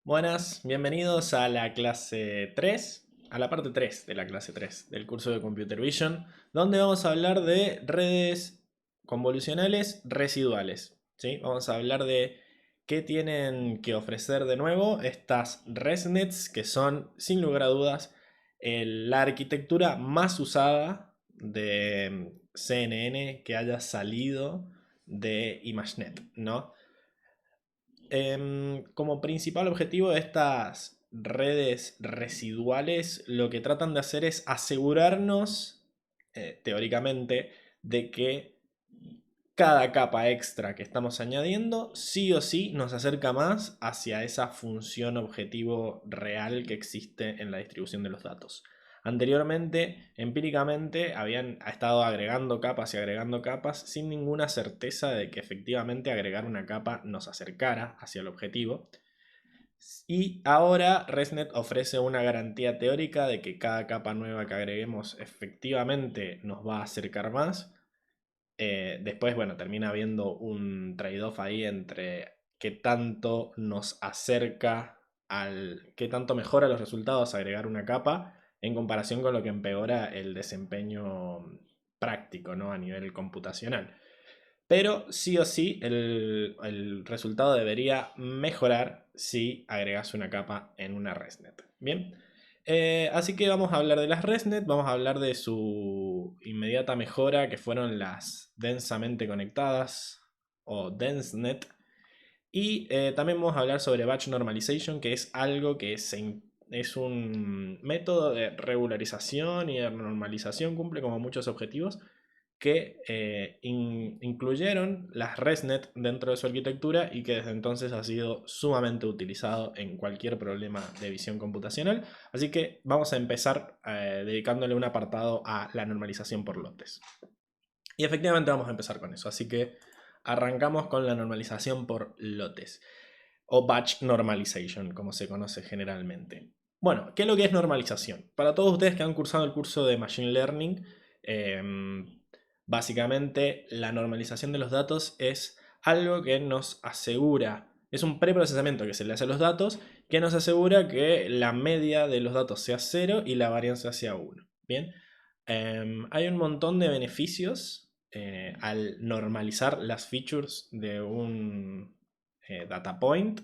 Buenas, bienvenidos a la clase 3, a la parte 3 de la clase 3 del curso de Computer Vision, donde vamos a hablar de redes convolucionales residuales. ¿Sí? Vamos a hablar de qué tienen que ofrecer de nuevo estas ResNets, que son, sin lugar a dudas, la arquitectura más usada de CNN que haya salido de ImageNet, ¿no? Como principal objetivo de estas redes residuales, lo que tratan de hacer es asegurarnos, teóricamente, de que cada capa extra que estamos añadiendo sí o sí nos acerca más hacia esa función objetivo real que existe en la distribución de los datos. Anteriormente, empíricamente, habían estado agregando capas y agregando capas sin ninguna certeza de que efectivamente agregar una capa nos acercara hacia el objetivo. Y ahora ResNet ofrece una garantía teórica de que cada capa nueva que agreguemos efectivamente nos va a acercar más. Después, bueno, termina habiendo un trade-off ahí entre qué tanto nos acerca qué tanto mejora los resultados agregar una capa en comparación con lo que empeora el desempeño práctico, ¿no? A nivel computacional. Pero sí o sí, el resultado debería mejorar si agregas una capa en una ResNet. Bien, así que vamos a hablar de las ResNet, vamos a hablar de su inmediata mejora, que fueron las densamente conectadas o DenseNet. Y también vamos a hablar sobre Batch Normalization, que es algo que es un método de regularización y de normalización, cumple como muchos objetivos que incluyeron las ResNet dentro de su arquitectura y que desde entonces ha sido sumamente utilizado en cualquier problema de visión computacional. Así que vamos a empezar dedicándole un apartado a la normalización por lotes. Y efectivamente vamos a empezar con eso. Así que arrancamos con la normalización por lotes, o Batch Normalization, como se conoce generalmente. Bueno, ¿qué es lo que es normalización? Para todos ustedes que han cursado el curso de Machine Learning, básicamente la normalización de los datos es algo que nos asegura, es un preprocesamiento que se le hace a los datos, que nos asegura que la media de los datos sea 0 y la varianza sea 1. Bien, hay un montón de beneficios al normalizar las features de un data point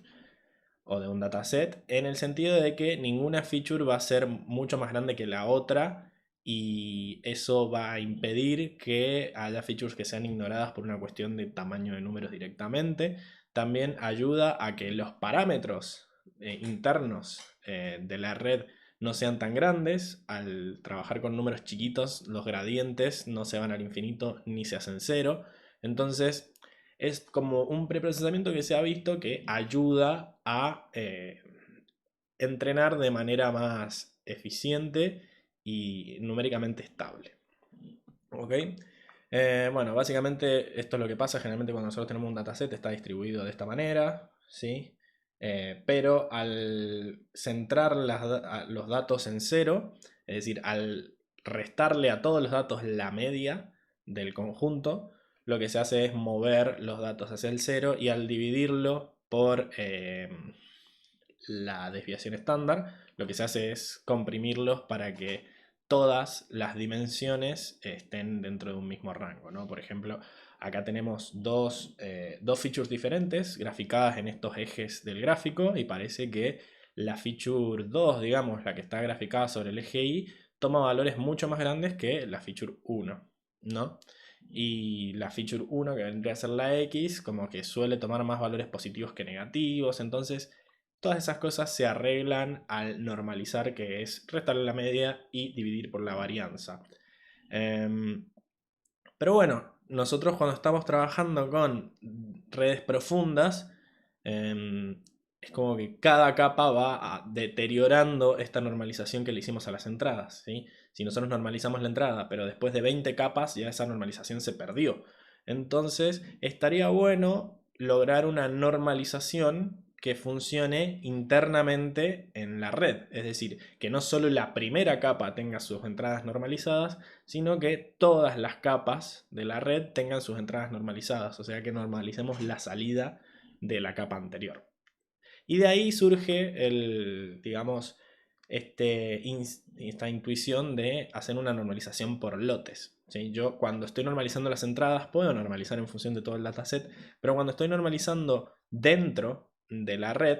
o de un dataset, en el sentido de que ninguna feature va a ser mucho más grande que la otra y eso va a impedir que haya features que sean ignoradas por una cuestión de tamaño de números directamente. También ayuda a que los parámetros internos de la red no sean tan grandes. Al trabajar con números chiquitos, los gradientes no se van al infinito ni se hacen cero. Entonces, es como un preprocesamiento que se ha visto que ayuda a entrenar de manera más eficiente y numéricamente estable. ¿Ok? Bueno, básicamente esto es lo que pasa generalmente cuando nosotros tenemos un dataset, está distribuido de esta manera, ¿sí? Pero al centrar los datos en cero, es decir, al restarle a todos los datos la media del conjunto, lo que se hace es mover los datos hacia el cero y al dividirlo por la desviación estándar, lo que se hace es comprimirlos para que todas las dimensiones estén dentro de un mismo rango, ¿no? Por ejemplo, acá tenemos dos features diferentes graficadas en estos ejes del gráfico y parece que la feature 2, digamos, la que está graficada sobre el eje Y, toma valores mucho más grandes que la feature 1, ¿no? Y la feature 1, que vendría a ser la X, como que suele tomar más valores positivos que negativos, entonces todas esas cosas se arreglan al normalizar, que es restarle la media y dividir por la varianza. Em, pero bueno, nosotros cuando estamos trabajando con redes profundas, es como que cada capa va deteriorando esta normalización que le hicimos a las entradas, ¿sí? Si nosotros normalizamos la entrada, pero después de 20 capas ya esa normalización se perdió. Entonces estaría bueno lograr una normalización que funcione internamente en la red. Es decir, que no solo la primera capa tenga sus entradas normalizadas, sino que todas las capas de la red tengan sus entradas normalizadas, o sea que normalicemos la salida de la capa anterior. Y de ahí surge digamos, esta intuición de hacer una normalización por lotes. ¿Sí? Yo cuando estoy normalizando las entradas puedo normalizar en función de todo el dataset, pero cuando estoy normalizando dentro de la red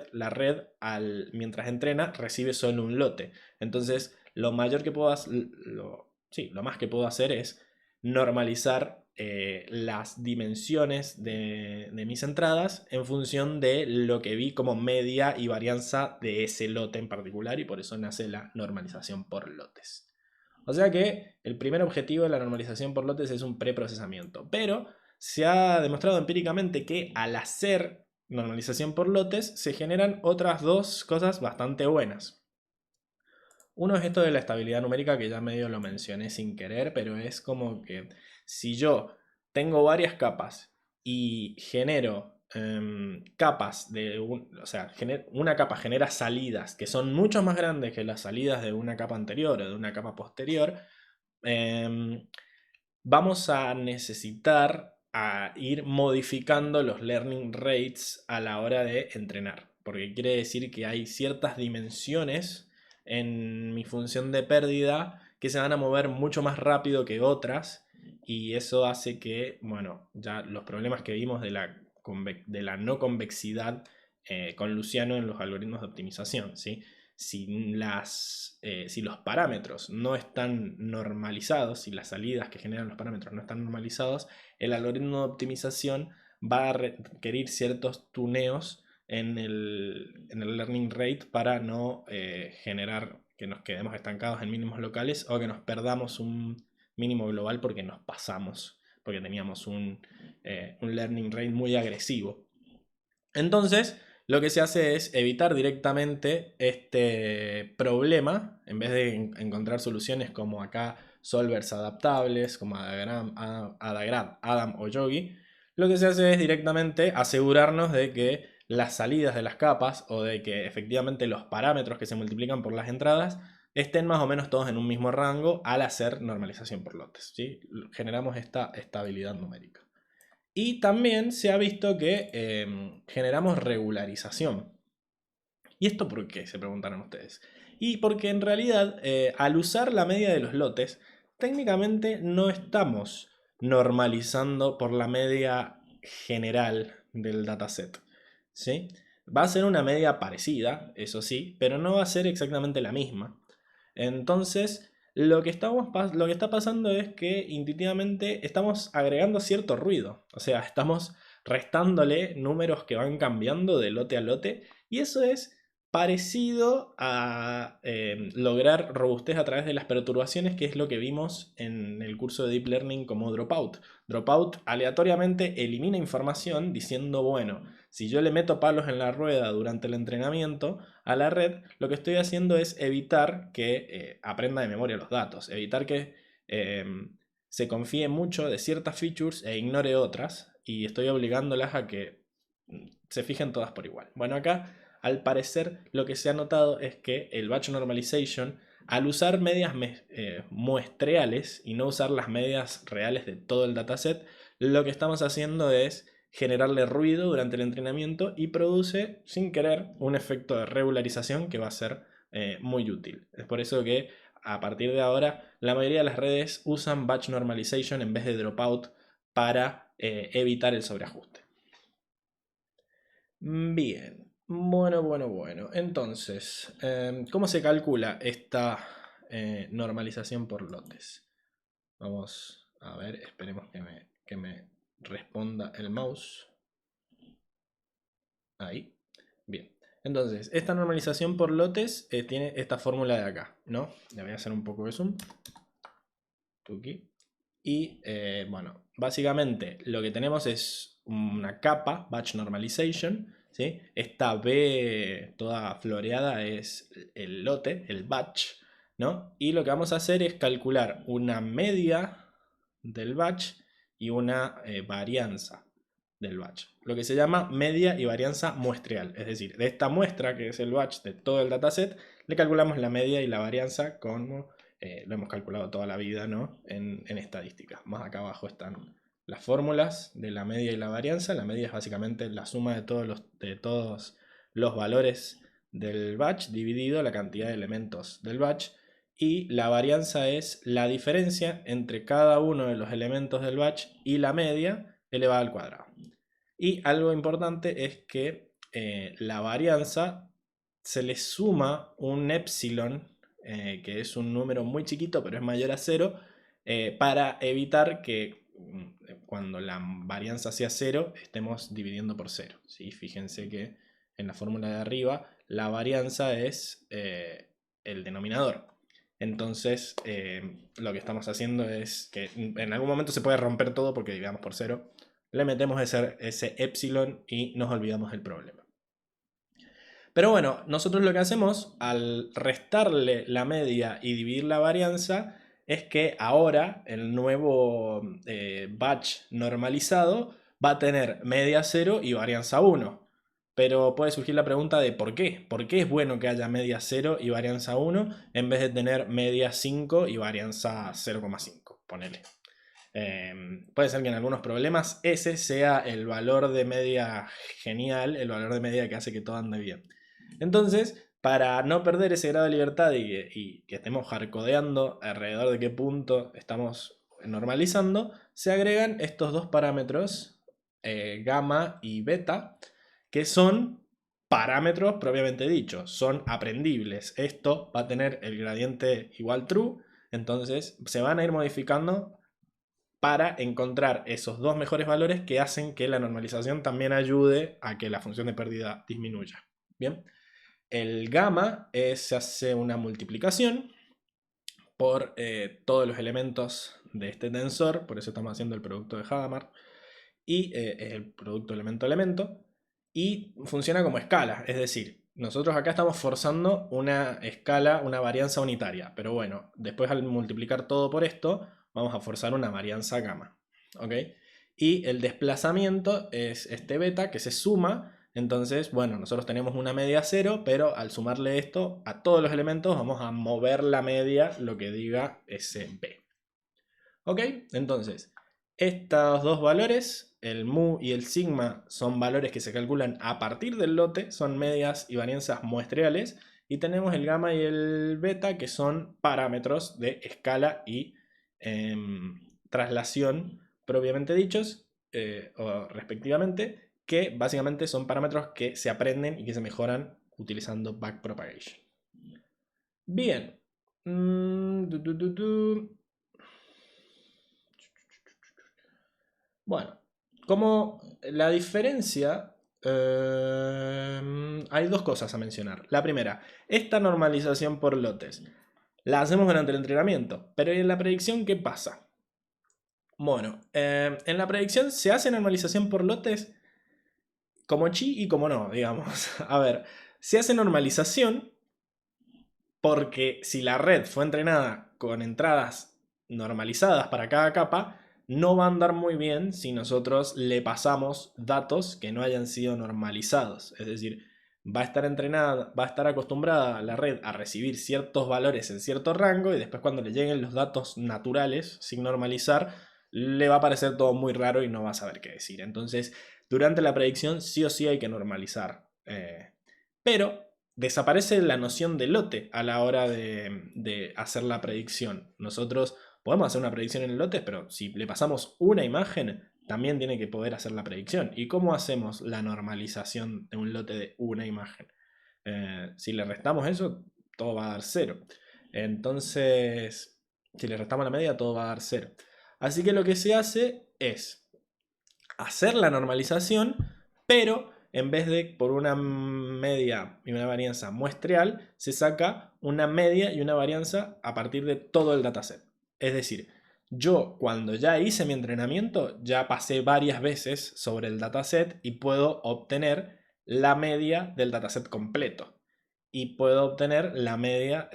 mientras entrena recibe solo un lote. Entonces lo mayor que puedo hacer, lo más que puedo hacer es normalizar las dimensiones de mis entradas en función de lo que vi como media y varianza de ese lote en particular, y por eso nace la normalización por lotes. O sea que el primer objetivo de la normalización por lotes es un preprocesamiento, pero se ha demostrado empíricamente que al hacer normalización por lotes se generan otras dos cosas bastante buenas. Uno es esto de la estabilidad numérica, que ya medio lo mencioné sin querer, pero es como que si yo tengo varias capas y genero capas o sea, una capa genera salidas que son mucho más grandes que las salidas de una capa anterior o de una capa posterior, vamos a necesitar ir modificando los learning rates a la hora de entrenar, porque quiere decir que hay ciertas dimensiones en mi función de pérdida que se van a mover mucho más rápido que otras, y eso hace que, bueno, ya los problemas que vimos de la no convexidad con Luciano en los algoritmos de optimización, ¿sí? Si los parámetros no están normalizados, si las salidas que generan los parámetros no están normalizados, el algoritmo de optimización va a requerir ciertos tuneos en el learning rate para no generar que nos quedemos estancados en mínimos locales o que nos perdamos un mínimo global porque nos pasamos, porque teníamos un learning rate muy agresivo. Entonces, lo que se hace es evitar directamente este problema, en vez de encontrar soluciones como acá solvers adaptables, como Adagram, Adam o Yogi. Lo que se hace es directamente asegurarnos de que las salidas de las capas, o de que efectivamente los parámetros que se multiplican por las entradas estén más o menos todos en un mismo rango al hacer normalización por lotes, ¿sí? Generamos esta estabilidad numérica. Y también se ha visto que generamos regularización. ¿Y esto por qué? Se preguntarán ustedes. Y porque en realidad, al usar la media de los lotes, técnicamente no estamos normalizando por la media general del dataset, ¿sí? Va a ser una media parecida, eso sí, pero no va a ser exactamente la misma. Entonces, lo que está pasando es que intuitivamente estamos agregando cierto ruido. O sea, estamos restándole números que van cambiando de lote a lote. Y eso es parecido a lograr robustez a través de las perturbaciones, que es lo que vimos en el curso de Deep Learning como Dropout. Dropout aleatoriamente elimina información diciendo, bueno, si yo le meto palos en la rueda durante el entrenamiento a la red, lo que estoy haciendo es evitar que aprenda de memoria los datos, evitar que se confíe mucho de ciertas features e ignore otras, y estoy obligándolas a que se fijen todas por igual. Bueno, acá al parecer lo que se ha notado es que el batch normalization, al usar medias muestreales y no usar las medias reales de todo el dataset, lo que estamos haciendo es generarle ruido durante el entrenamiento y produce sin querer un efecto de regularización que va a ser muy útil. Es por eso que a partir de ahora la mayoría de las redes usan batch normalization en vez de dropout para evitar el sobreajuste. Bien, bueno. Entonces, ¿cómo se calcula esta normalización por lotes? Vamos a ver, esperemos que me responda el mouse. Ahí. Bien. Entonces, esta normalización por lotes tiene esta fórmula de acá, ¿no? Le voy a hacer un poco de zoom. Tuki. Y bueno, básicamente lo que tenemos es una capa, batch normalization, ¿sí? Esta B toda floreada es el lote, el batch, ¿no? Y lo que vamos a hacer es calcular una media del batch y una varianza del batch. Lo que se llama media y varianza muestreal. Es decir, de esta muestra, que es el batch de todo el dataset, le calculamos la media y la varianza como lo hemos calculado toda la vida, ¿no? En estadística. Más acá abajo están las fórmulas de la media y la varianza. La media es básicamente la suma de todos los valores del batch dividido la cantidad de elementos del batch, y la varianza es la diferencia entre cada uno de los elementos del batch y la media elevada al cuadrado. Y algo importante es que la varianza se le suma un epsilon, que es un número muy chiquito pero es mayor a 0, para evitar que cuando la varianza sea 0 estemos dividiendo por 0. ¿Sí? Fíjense que en la fórmula de arriba la varianza es el denominador. Entonces lo que estamos haciendo es que en algún momento se puede romper todo porque dividamos por 0. Le metemos ese epsilon y nos olvidamos del problema. Pero bueno, nosotros lo que hacemos al restarle la media y dividir la varianza es que ahora el nuevo batch normalizado va a tener media 0 y varianza 1. Pero puede surgir la pregunta de ¿por qué? ¿Por qué es bueno que haya media 0 y varianza 1 en vez de tener media 5 y varianza 0,5? Ponele. Puede ser que en algunos problemas ese sea el valor de media genial, el valor de media que hace que todo ande bien. Entonces, para no perder ese grado de libertad y que estemos hardcodeando alrededor de qué punto estamos normalizando, se agregan estos dos parámetros, gamma y beta, que son parámetros propiamente dichos, son aprendibles. Esto va a tener el gradiente igual true, entonces se van a ir modificando para encontrar esos dos mejores valores que hacen que la normalización también ayude a que la función de pérdida disminuya. Bien, el gamma se hace una multiplicación por todos los elementos de este tensor, por eso estamos haciendo el producto de Hadamard, y el producto elemento-elemento, y funciona como escala, es decir, nosotros acá estamos forzando una escala, una varianza unitaria, pero bueno, después al multiplicar todo por esto, vamos a forzar una varianza gamma, ¿ok? Y el desplazamiento es este beta que se suma, entonces, bueno, nosotros tenemos una media 0, pero al sumarle esto a todos los elementos vamos a mover la media, lo que diga ese b. ¿Ok? Entonces, estos dos valores, el mu y el sigma, son valores que se calculan a partir del lote, son medias y varianzas muestreales, y tenemos el gamma y el beta, que son parámetros de escala y traslación propiamente dichos, o respectivamente, que básicamente son parámetros que se aprenden y que se mejoran utilizando backpropagation. Bien. Bueno, como la diferencia, hay dos cosas a mencionar. La primera, esta normalización por lotes la hacemos durante el entrenamiento, pero en la predicción, ¿qué pasa? Bueno, en la predicción se hace normalización por lotes como chi y como no, digamos. A ver, se hace normalización porque si la red fue entrenada con entradas normalizadas para cada capa, no va a andar muy bien si nosotros le pasamos datos que no hayan sido normalizados. Es decir, va a estar entrenada, va a estar acostumbrada la red a recibir ciertos valores en cierto rango y después cuando le lleguen los datos naturales sin normalizar, le va a parecer todo muy raro y no va a saber qué decir. Entonces, durante la predicción sí o sí hay que normalizar. Pero desaparece la noción de lote a la hora de hacer la predicción. Nosotros podemos hacer una predicción en el lote, pero si le pasamos una imagen, también tiene que poder hacer la predicción. ¿Y cómo hacemos la normalización de un lote de una imagen? Si le restamos eso, todo va a dar 0. Entonces, si le restamos la media, todo va a dar 0. Así que lo que se hace es hacer la normalización, pero en vez de por una media y una varianza muestreal, se saca una media y una varianza a partir de todo el dataset. Es decir, yo cuando ya hice mi entrenamiento, ya pasé varias veces sobre el dataset y puedo obtener la media del dataset completo. Y puedo obtener la media,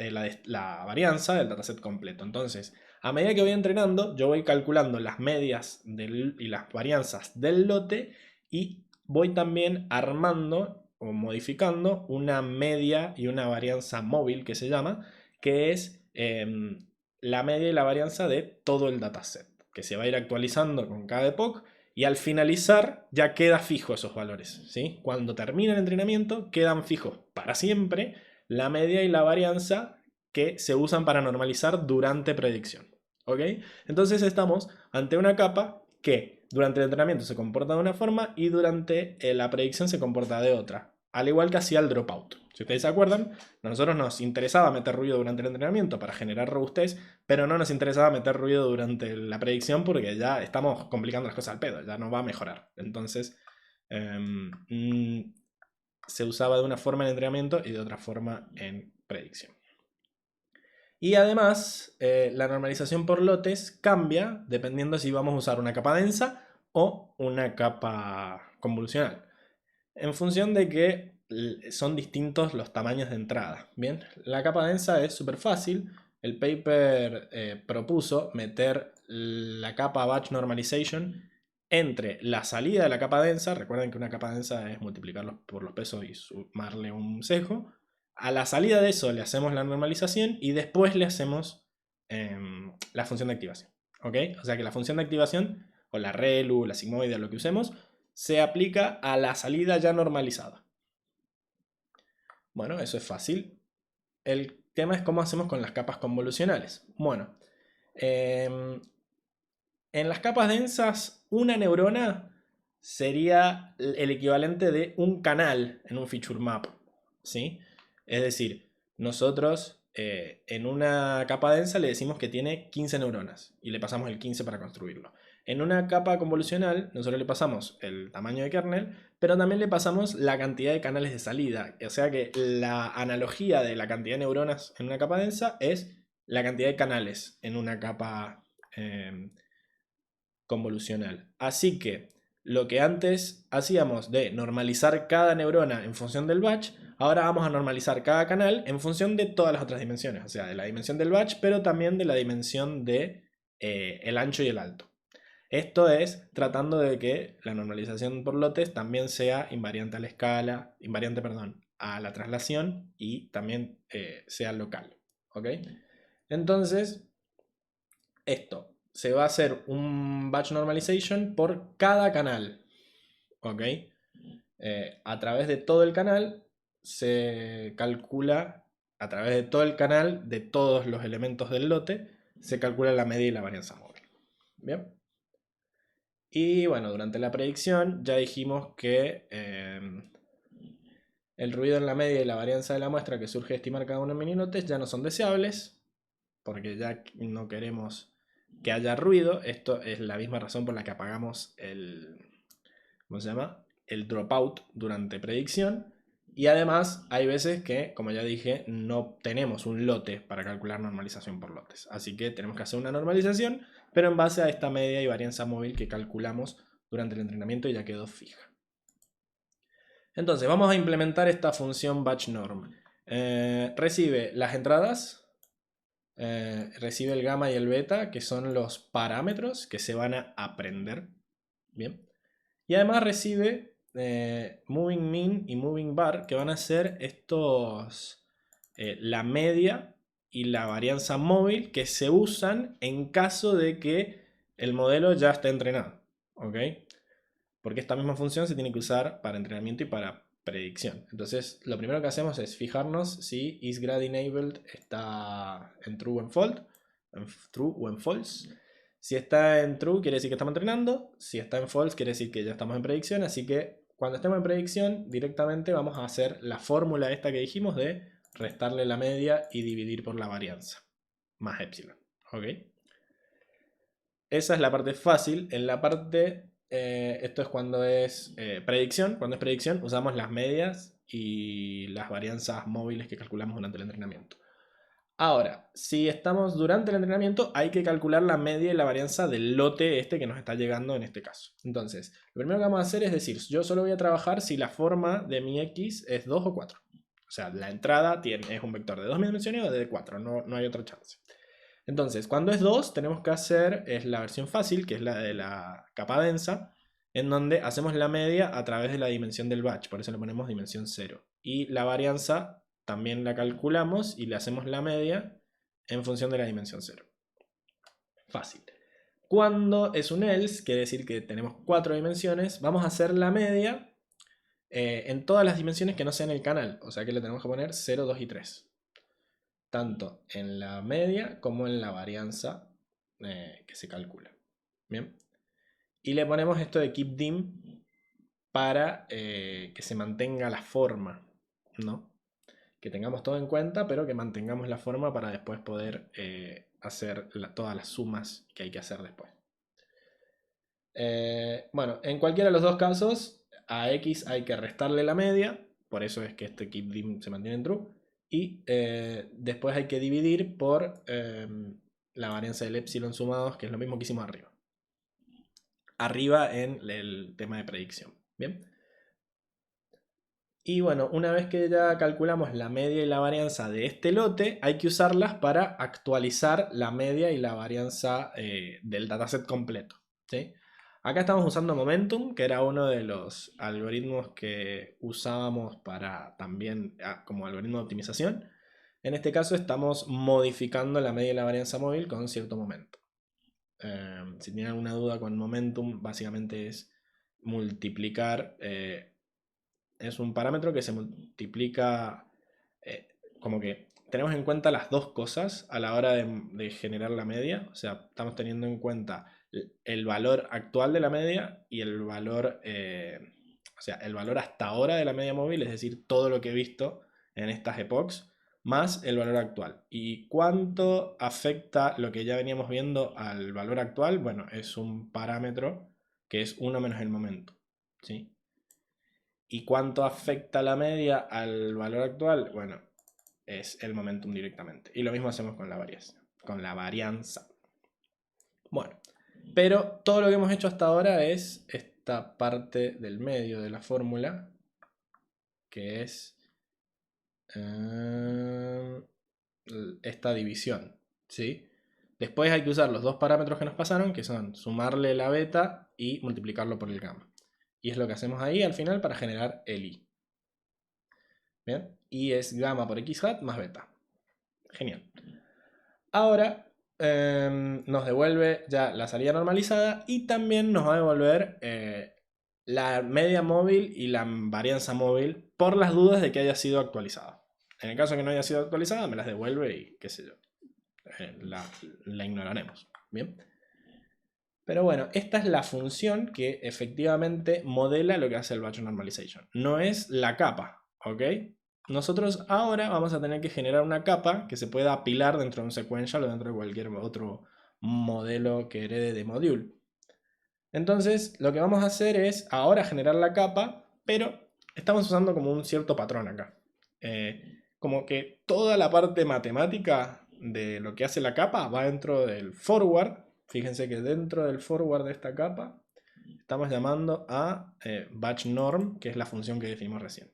la varianza del dataset completo. Entonces, a medida que voy entrenando, yo voy calculando las medias y las varianzas del lote y voy también armando o modificando una media y una varianza móvil que se llama, que es la media y la varianza de todo el dataset, que se va a ir actualizando con cada epoch Y al finalizar ya queda fijo esos valores, ¿sí? Cuando termina el entrenamiento quedan fijos para siempre la media y la varianza que se usan para normalizar durante predicción, ¿ok? Entonces estamos ante una capa que durante el entrenamiento se comporta de una forma y durante la predicción se comporta de otra, al igual que hacía el dropout. Si ustedes se acuerdan, a nosotros nos interesaba meter ruido durante el entrenamiento para generar robustez, pero no nos interesaba meter ruido durante la predicción porque ya estamos complicando las cosas al pedo, ya no va a mejorar. Entonces, se usaba de una forma en entrenamiento y de otra forma en predicción. Y además, la normalización por lotes cambia dependiendo si vamos a usar una capa densa o una capa convolucional, en función de que son distintos los tamaños de entrada. Bien, la capa densa es súper fácil. El paper propuso meter la capa batch normalization entre la salida de la capa densa. Recuerden que una capa densa es multiplicarlos por los pesos y sumarle un sesgo. A la salida de eso le hacemos la normalización y después le hacemos la función de activación. ¿Ok? O sea que la función de activación, o la ReLU, la sigmoide, lo que usemos, se aplica a la salida ya normalizada. Bueno, eso es fácil. El tema es cómo hacemos con las capas convolucionales. Bueno, en las capas densas, una neurona sería el equivalente de un canal en un feature map, ¿sí? Es decir, nosotros en una capa densa le decimos que tiene 15 neuronas y le pasamos el 15 para construirlo. En una capa convolucional nosotros le pasamos el tamaño de kernel, pero también le pasamos la cantidad de canales de salida. O sea que la analogía de la cantidad de neuronas en una capa densa es la cantidad de canales en una capa convolucional. Así que lo que antes hacíamos de normalizar cada neurona en función del batch, ahora vamos a normalizar cada canal en función de todas las otras dimensiones, o sea, de la dimensión del batch, pero también de la dimensión de el ancho y el alto. Esto es tratando de que la normalización por lotes también sea invariante a la escala, invariante, perdón, a la traslación y también sea local. ¿Ok? Entonces, esto se va a hacer un batch normalization por cada canal. ¿Ok? A través de todo el canal se calcula, a través de todo el canal, de todos los elementos del lote, se calcula la media y la varianza móvil. Bien. Y bueno, durante la predicción ya dijimos que el ruido en la media y la varianza de la muestra que surge de estimar cada uno en minilotes ya no son deseables, porque ya no queremos que haya ruido. Esto es la misma razón por la que apagamos el, ¿cómo se llama? El dropout durante predicción. Y además hay veces que, como ya dije, no tenemos un lote para calcular normalización por lotes. Así que tenemos que hacer una normalización, pero en base a esta media y varianza móvil que calculamos durante el entrenamiento y ya quedó fija. Entonces vamos a implementar esta función batchNorm. Recibe las entradas, recibe el gamma y el beta, que son los parámetros que se van a aprender. Bien. Y además recibe moving mean y moving bar, que van a ser estos, la media y la varianza móvil que se usan en caso de que el modelo ya esté entrenado. ¿Ok? Porque esta misma función se tiene que usar para entrenamiento y para predicción. Entonces, lo primero que hacemos es fijarnos si isGradEnabled está en true o en false. Si está en true, quiere decir que estamos entrenando. Si está en false, quiere decir que ya estamos en predicción. Así que cuando estemos en predicción, directamente vamos a hacer la fórmula esta que dijimos de restarle la media y dividir por la varianza, más epsilon. ¿Ok? Esa es la parte fácil. En la parte, esto es cuando es predicción. Cuando es predicción, usamos las medias y las varianzas móviles que calculamos durante el entrenamiento. Ahora, si estamos durante el entrenamiento, hay que calcular la media y la varianza del lote este que nos está llegando en este caso. Entonces, lo primero que vamos a hacer es decir, yo solo voy a trabajar si la forma de mi X es 2 o 4. O sea, la entrada es un vector de 2 dimensiones o de 4, no hay otra chance. Entonces, cuando es 2, tenemos que hacer, es la versión fácil, que es la de la capa densa, en donde hacemos la media a través de la dimensión del batch, por eso le ponemos dimensión 0. Y la varianza también la calculamos y le hacemos la media en función de la dimensión 0. Fácil. Cuando es un else, quiere decir que tenemos 4 dimensiones, vamos a hacer la media en todas las dimensiones que no sean el canal. O sea que le tenemos que poner 0, 2 y 3. Tanto en la media como en la varianza que se calcula. Bien. Y le ponemos esto de keep dim para que se mantenga la forma, ¿no? Que tengamos todo en cuenta, pero que mantengamos la forma para después poder hacer todas las sumas que hay que hacer después. Bueno, en cualquiera de los dos casos, a x hay que restarle la media, por eso es que este keep dim se mantiene en true, y después hay que dividir por la varianza del epsilon sumados, que es lo mismo que hicimos arriba. Arriba en el tema de predicción. Bien. Y bueno, una vez que ya calculamos la media y la varianza de este lote, hay que usarlas para actualizar la media y la varianza del dataset completo, ¿sí? Acá estamos usando Momentum, que era uno de los algoritmos que usábamos para también como algoritmo de optimización. En este caso estamos modificando la media y la varianza móvil con cierto momento. Si tienen alguna duda con Momentum, básicamente es multiplicar... es un parámetro que se multiplica, como que tenemos en cuenta las dos cosas a la hora de generar la media. O sea, estamos teniendo en cuenta el valor actual de la media y el valor, o sea, el valor hasta ahora de la media móvil, es decir, todo lo que he visto en estas epochs, más el valor actual. ¿Y cuánto afecta lo que ya veníamos viendo al valor actual? Bueno, es un parámetro que es 1 menos el momento, ¿sí? ¿Y cuánto afecta la media al valor actual? Bueno, es el momentum directamente. Y lo mismo hacemos con la varianza. Bueno, pero todo lo que hemos hecho hasta ahora es esta parte del medio de la fórmula, que es esta división, ¿sí? Después hay que usar los dos parámetros que nos pasaron, que son sumarle la beta y multiplicarlo por el gamma. Y es lo que hacemos ahí al final para generar el i. Bien, y es gamma por x hat más beta. Genial. Ahora nos devuelve ya la salida normalizada y también nos va a devolver la media móvil y la varianza móvil por las dudas de que haya sido actualizada. En el caso de que no haya sido actualizada, me las devuelve y qué sé yo. La ignoraremos. Bien. Pero bueno, esta es la función que efectivamente modela lo que hace el batch normalization. No es la capa, ¿ok? Nosotros ahora vamos a tener que generar una capa que se pueda apilar dentro de un sequential o dentro de cualquier otro modelo que herede de module. Entonces, lo que vamos a hacer es ahora generar la capa, pero estamos usando como un cierto patrón acá. Como que toda la parte matemática de lo que hace la capa va dentro del forward. Fíjense que dentro del forward de esta capa estamos llamando a batch norm, que es la función que definimos recién.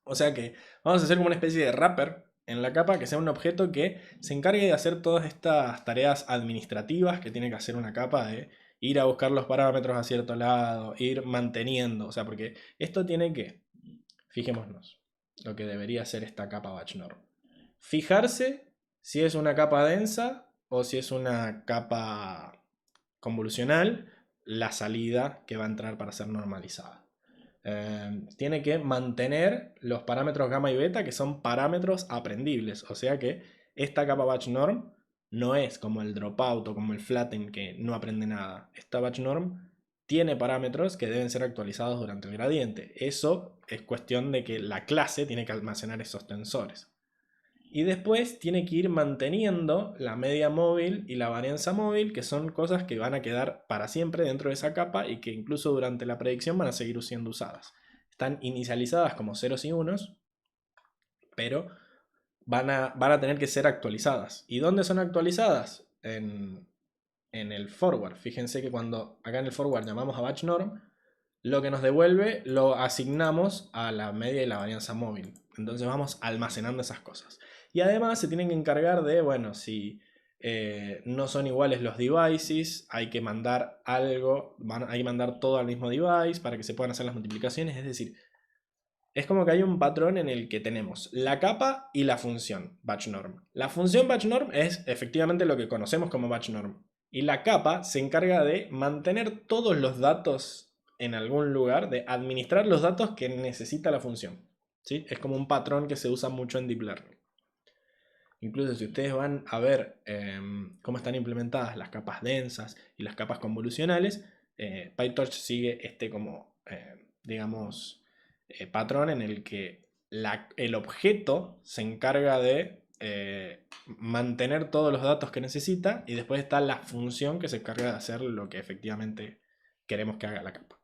O sea que vamos a hacer como una especie de wrapper en la capa que sea un objeto que se encargue de hacer todas estas tareas administrativas que tiene que hacer una capa de ir a buscar los parámetros a cierto lado, ir manteniendo. O sea, porque esto tiene que, fijémonos, lo que debería ser esta capa batch norm. Fijarse si es una capa densa o si es una capa convolucional la salida que va a entrar para ser normalizada. Tiene que mantener los parámetros gamma y beta, que son parámetros aprendibles. O sea que esta capa batch norm no es como el dropout o como el flatten, que no aprende nada. Esta batch norm tiene parámetros que deben ser actualizados durante el gradiente. Eso es cuestión de que la clase tiene que almacenar esos tensores. Y después tiene que ir manteniendo la media móvil y la varianza móvil, que son cosas que van a quedar para siempre dentro de esa capa y que incluso durante la predicción van a seguir siendo usadas. Están inicializadas como ceros y unos, pero van a tener que ser actualizadas. ¿Y dónde son actualizadas? En el forward. Fíjense que cuando acá en el forward llamamos a batch norm, lo que nos devuelve lo asignamos a la media y la varianza móvil. Entonces vamos almacenando esas cosas. Y además se tienen que encargar de, bueno, si no son iguales los devices, hay que mandar algo, hay que mandar todo al mismo device para que se puedan hacer las multiplicaciones. Es decir, es como que hay un patrón en el que tenemos la capa y la función batch norm. La función batch norm es efectivamente lo que conocemos como batch norm. Y la capa se encarga de mantener todos los datos en algún lugar, de administrar los datos que necesita la función. ¿Sí? Es como un patrón que se usa mucho en Deep Learning. Incluso si ustedes van a ver cómo están implementadas las capas densas y las capas convolucionales, PyTorch sigue este como, digamos, patrón en el que el objeto se encarga de mantener todos los datos que necesita y después está la función que se encarga de hacer lo que efectivamente queremos que haga la capa.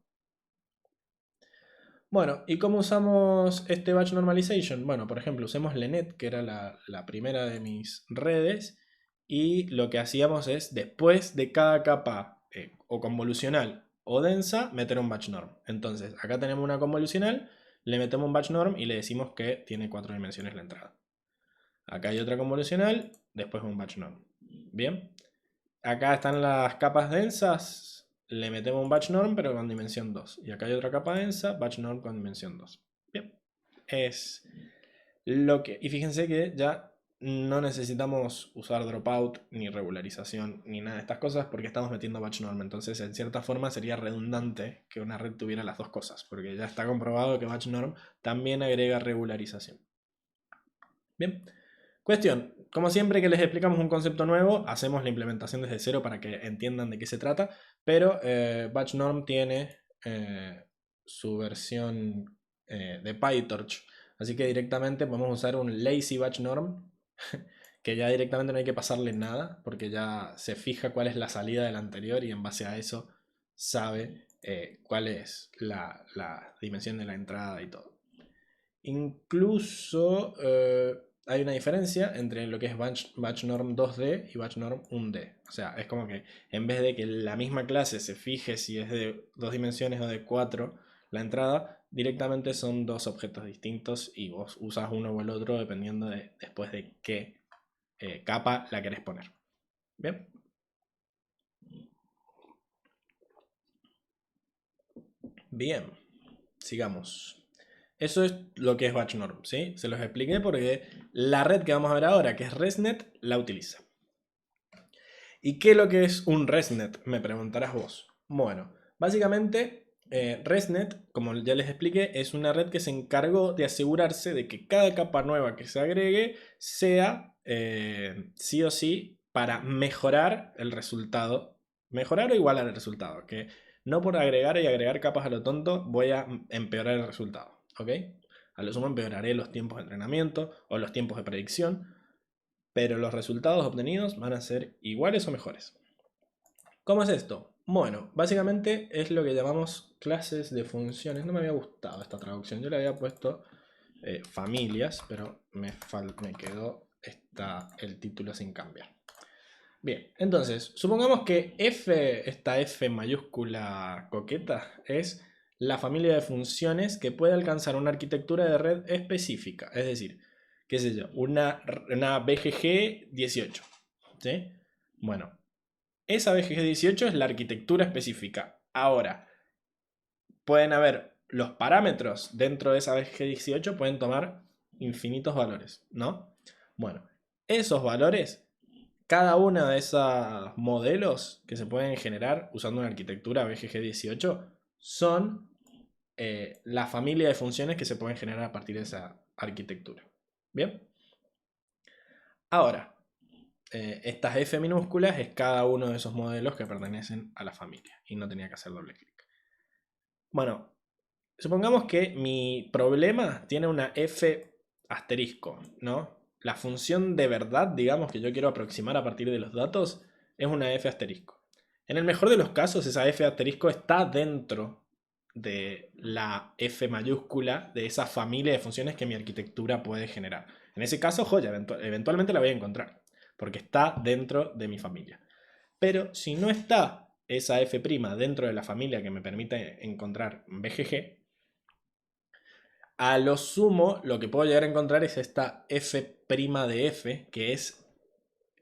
Bueno, ¿y cómo usamos este batch normalization? Bueno, por ejemplo, usemos Lenet, que era la primera de mis redes, y lo que hacíamos es, después de cada capa o convolucional o densa, meter un batch norm. Entonces, acá tenemos una convolucional, le metemos un batch norm y le decimos que tiene 4 dimensiones la entrada. Acá hay otra convolucional, después un batch norm. Bien. Acá están las capas densas, le metemos un batch norm pero con dimensión 2. Y acá hay otra capa densa, batch norm con dimensión 2. Bien. Es lo que... Y fíjense que ya no necesitamos usar dropout, ni regularización, ni nada de estas cosas porque estamos metiendo batch norm. Entonces, en cierta forma sería redundante que una red tuviera las dos cosas, porque ya está comprobado que batch norm también agrega regularización. Bien. Cuestión, como siempre que les explicamos un concepto nuevo, hacemos la implementación desde cero para que entiendan de qué se trata, pero Batch Norm tiene su versión de PyTorch, así que directamente podemos usar un lazy Batch Norm, que ya directamente no hay que pasarle nada, porque ya se fija cuál es la salida del anterior y en base a eso sabe cuál es la dimensión de la entrada y todo. Incluso hay una diferencia entre lo que es batch norm 2D y batch norm 1D. O sea, es como que en vez de que la misma clase se fije si es de 2 dimensiones o de 4 la entrada, directamente son dos objetos distintos y vos usas uno o el otro dependiendo de después de qué capa la querés poner. Bien. Bien, sigamos. Eso es lo que es batch norm, ¿sí? Se los expliqué porque la red que vamos a ver ahora, que es ResNet, la utiliza. ¿Y qué es lo que es un ResNet? Me preguntarás vos. Bueno, básicamente ResNet, como ya les expliqué, es una red que se encargó de asegurarse de que cada capa nueva que se agregue sea sí o sí para mejorar el resultado. Mejorar o igualar el resultado. Que no por agregar y agregar capas a lo tonto voy a empeorar el resultado. ¿Ok? A lo sumo empeoraré los tiempos de entrenamiento o los tiempos de predicción, pero los resultados obtenidos van a ser iguales o mejores. ¿Cómo es esto? Bueno, básicamente es lo que llamamos clases de funciones. No me había gustado esta traducción, yo le había puesto familias, pero me quedó el título sin cambiar. Bien, entonces, supongamos que esta F mayúscula coqueta, es la familia de funciones que puede alcanzar una arquitectura de red específica. Es decir, qué sé yo, una BGG 18. ¿Sí? Bueno, esa BGG 18 es la arquitectura específica. Ahora, pueden haber los parámetros dentro de esa BGG 18, pueden tomar infinitos valores, ¿no? Bueno, esos valores, cada uno de esos modelos que se pueden generar usando una arquitectura BGG 18 son la familia de funciones que se pueden generar a partir de esa arquitectura. Bien. Ahora, estas F minúsculas es cada uno de esos modelos que pertenecen a la familia y no tenía que hacer doble clic. Bueno, supongamos que mi problema tiene una F asterisco, ¿no? La función de verdad, digamos, que yo quiero aproximar a partir de los datos es una F asterisco. En el mejor de los casos, esa F asterisco está dentro de la F mayúscula de esa familia de funciones que mi arquitectura puede generar. En ese caso, joya, eventualmente la voy a encontrar, porque está dentro de mi familia. Pero si no está esa F' dentro de la familia que me permite encontrar BGG, a lo sumo lo que puedo llegar a encontrar es esta F' de F, que es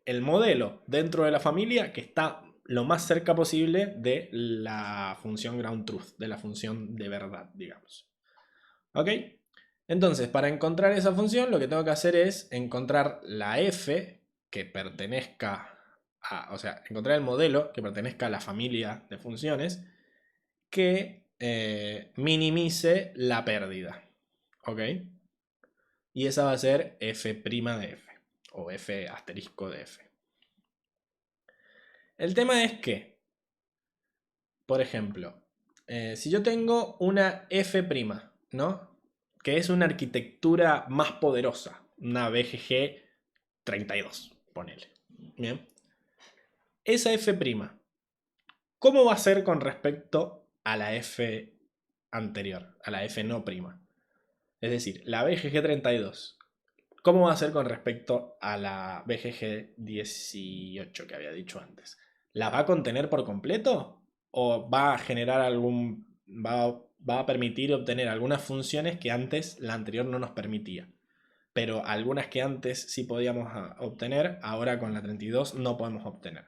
el modelo dentro de la familia que está lo más cerca posible de la función ground truth, de la función de verdad, digamos. ¿Ok? Entonces, para encontrar esa función, lo que tengo que hacer es encontrar la F que pertenezca o sea, encontrar el modelo que pertenezca a la familia de funciones que minimice la pérdida. ¿Ok? Y esa va a ser f' de f, o f asterisco de f. El tema es que, por ejemplo, si yo tengo una f', ¿no? Que es una arquitectura más poderosa, una BGG 32, ponele. Bien. Esa f', ¿cómo va a ser con respecto a la f anterior, a la f no prima? Es decir, la BGG 32, ¿cómo va a ser con respecto a la BGG 18 que había dicho antes? ¿La va a contener por completo? ¿O va a generar algún... va a permitir obtener algunas funciones que antes la anterior no nos permitía? Pero algunas que antes sí podíamos obtener, ahora con la 32 no podemos obtener.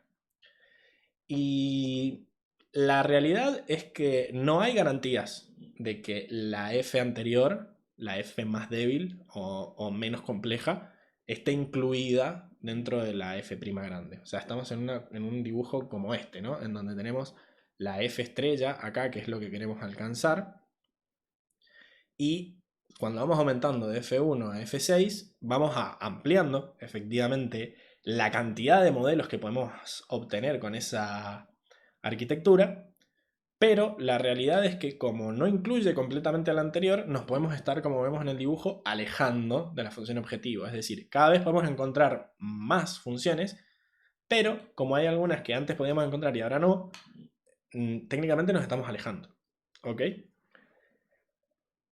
Y la realidad es que no hay garantías de que la F anterior, la F más débil o menos compleja, esté incluida dentro de la F' grande. O sea, estamos en un dibujo como este, ¿no? En donde tenemos la F estrella acá, que es lo que queremos alcanzar. Y cuando vamos aumentando de F1 a F6, vamos ampliando efectivamente la cantidad de modelos que podemos obtener con esa arquitectura, pero la realidad es que como no incluye completamente al anterior, nos podemos estar, como vemos en el dibujo, alejando de la función objetivo. Es decir, cada vez podemos encontrar más funciones, pero como hay algunas que antes podíamos encontrar y ahora no, técnicamente nos estamos alejando. ¿Ok?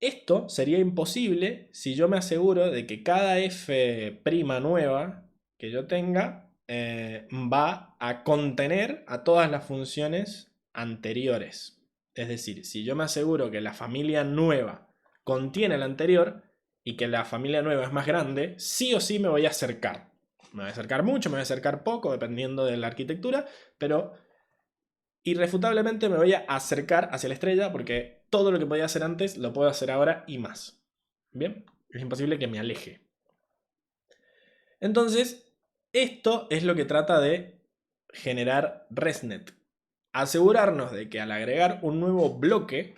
Esto sería imposible si yo me aseguro de que cada f' nueva que yo tenga va a contener a todas las funciones anteriores. Es decir, si yo me aseguro que la familia nueva contiene la anterior y que la familia nueva es más grande, sí o sí me voy a acercar. Me voy a acercar mucho, me voy a acercar poco, dependiendo de la arquitectura, pero irrefutablemente me voy a acercar hacia la estrella porque todo lo que podía hacer antes lo puedo hacer ahora y más. Bien, es imposible que me aleje. Entonces, esto es lo que trata de generar ResNet. Asegurarnos de que al agregar un nuevo bloque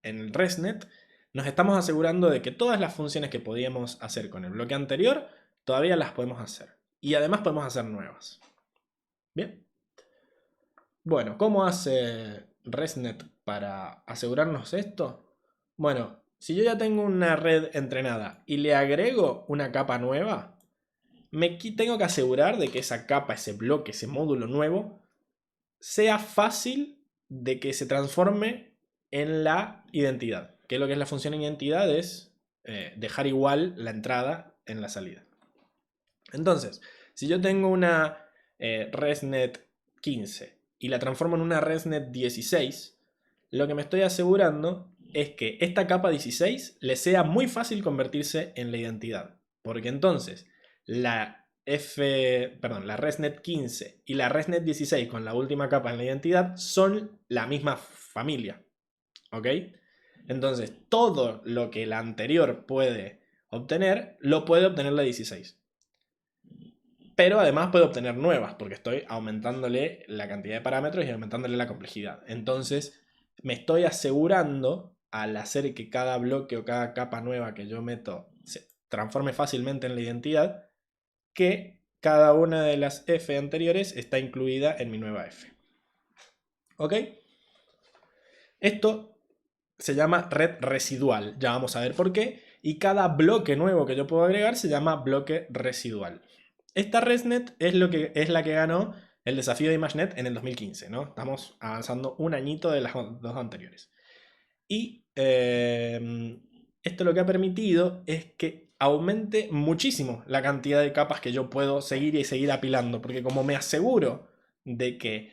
en el ResNet, nos estamos asegurando de que todas las funciones que podíamos hacer con el bloque anterior, todavía las podemos hacer. Y además podemos hacer nuevas. Bien. Bueno, ¿cómo hace ResNet para asegurarnos esto? Bueno, si yo ya tengo una red entrenada y le agrego una capa nueva, tengo que asegurar de que esa capa, ese bloque, ese módulo nuevo, sea fácil de que se transforme en la identidad. Que lo que es la función identidad es dejar igual la entrada en la salida. Entonces, si yo tengo una ResNet 15 y la transformo en una ResNet 16, lo que me estoy asegurando es que esta capa 16 le sea muy fácil convertirse en la identidad. Porque entonces la ResNet 15 y la ResNet 16 con la última capa en la identidad son la misma familia. ¿Ok? Entonces todo lo que la anterior puede obtener, lo puede obtener la 16. Pero además puedo obtener nuevas porque estoy aumentándole la cantidad de parámetros y aumentándole la complejidad. Entonces me estoy asegurando al hacer que cada bloque o cada capa nueva que yo meto se transforme fácilmente en la identidad, que cada una de las F anteriores está incluida en mi nueva F. ¿Ok? Esto se llama red residual, ya vamos a ver por qué, y cada bloque nuevo que yo puedo agregar se llama bloque residual. Esta ResNet es la que ganó el desafío de ImageNet en el 2015, ¿no? Estamos avanzando un añito de las dos anteriores. Y esto lo que ha permitido es que aumente muchísimo la cantidad de capas que yo puedo seguir y seguir apilando, porque como me aseguro de que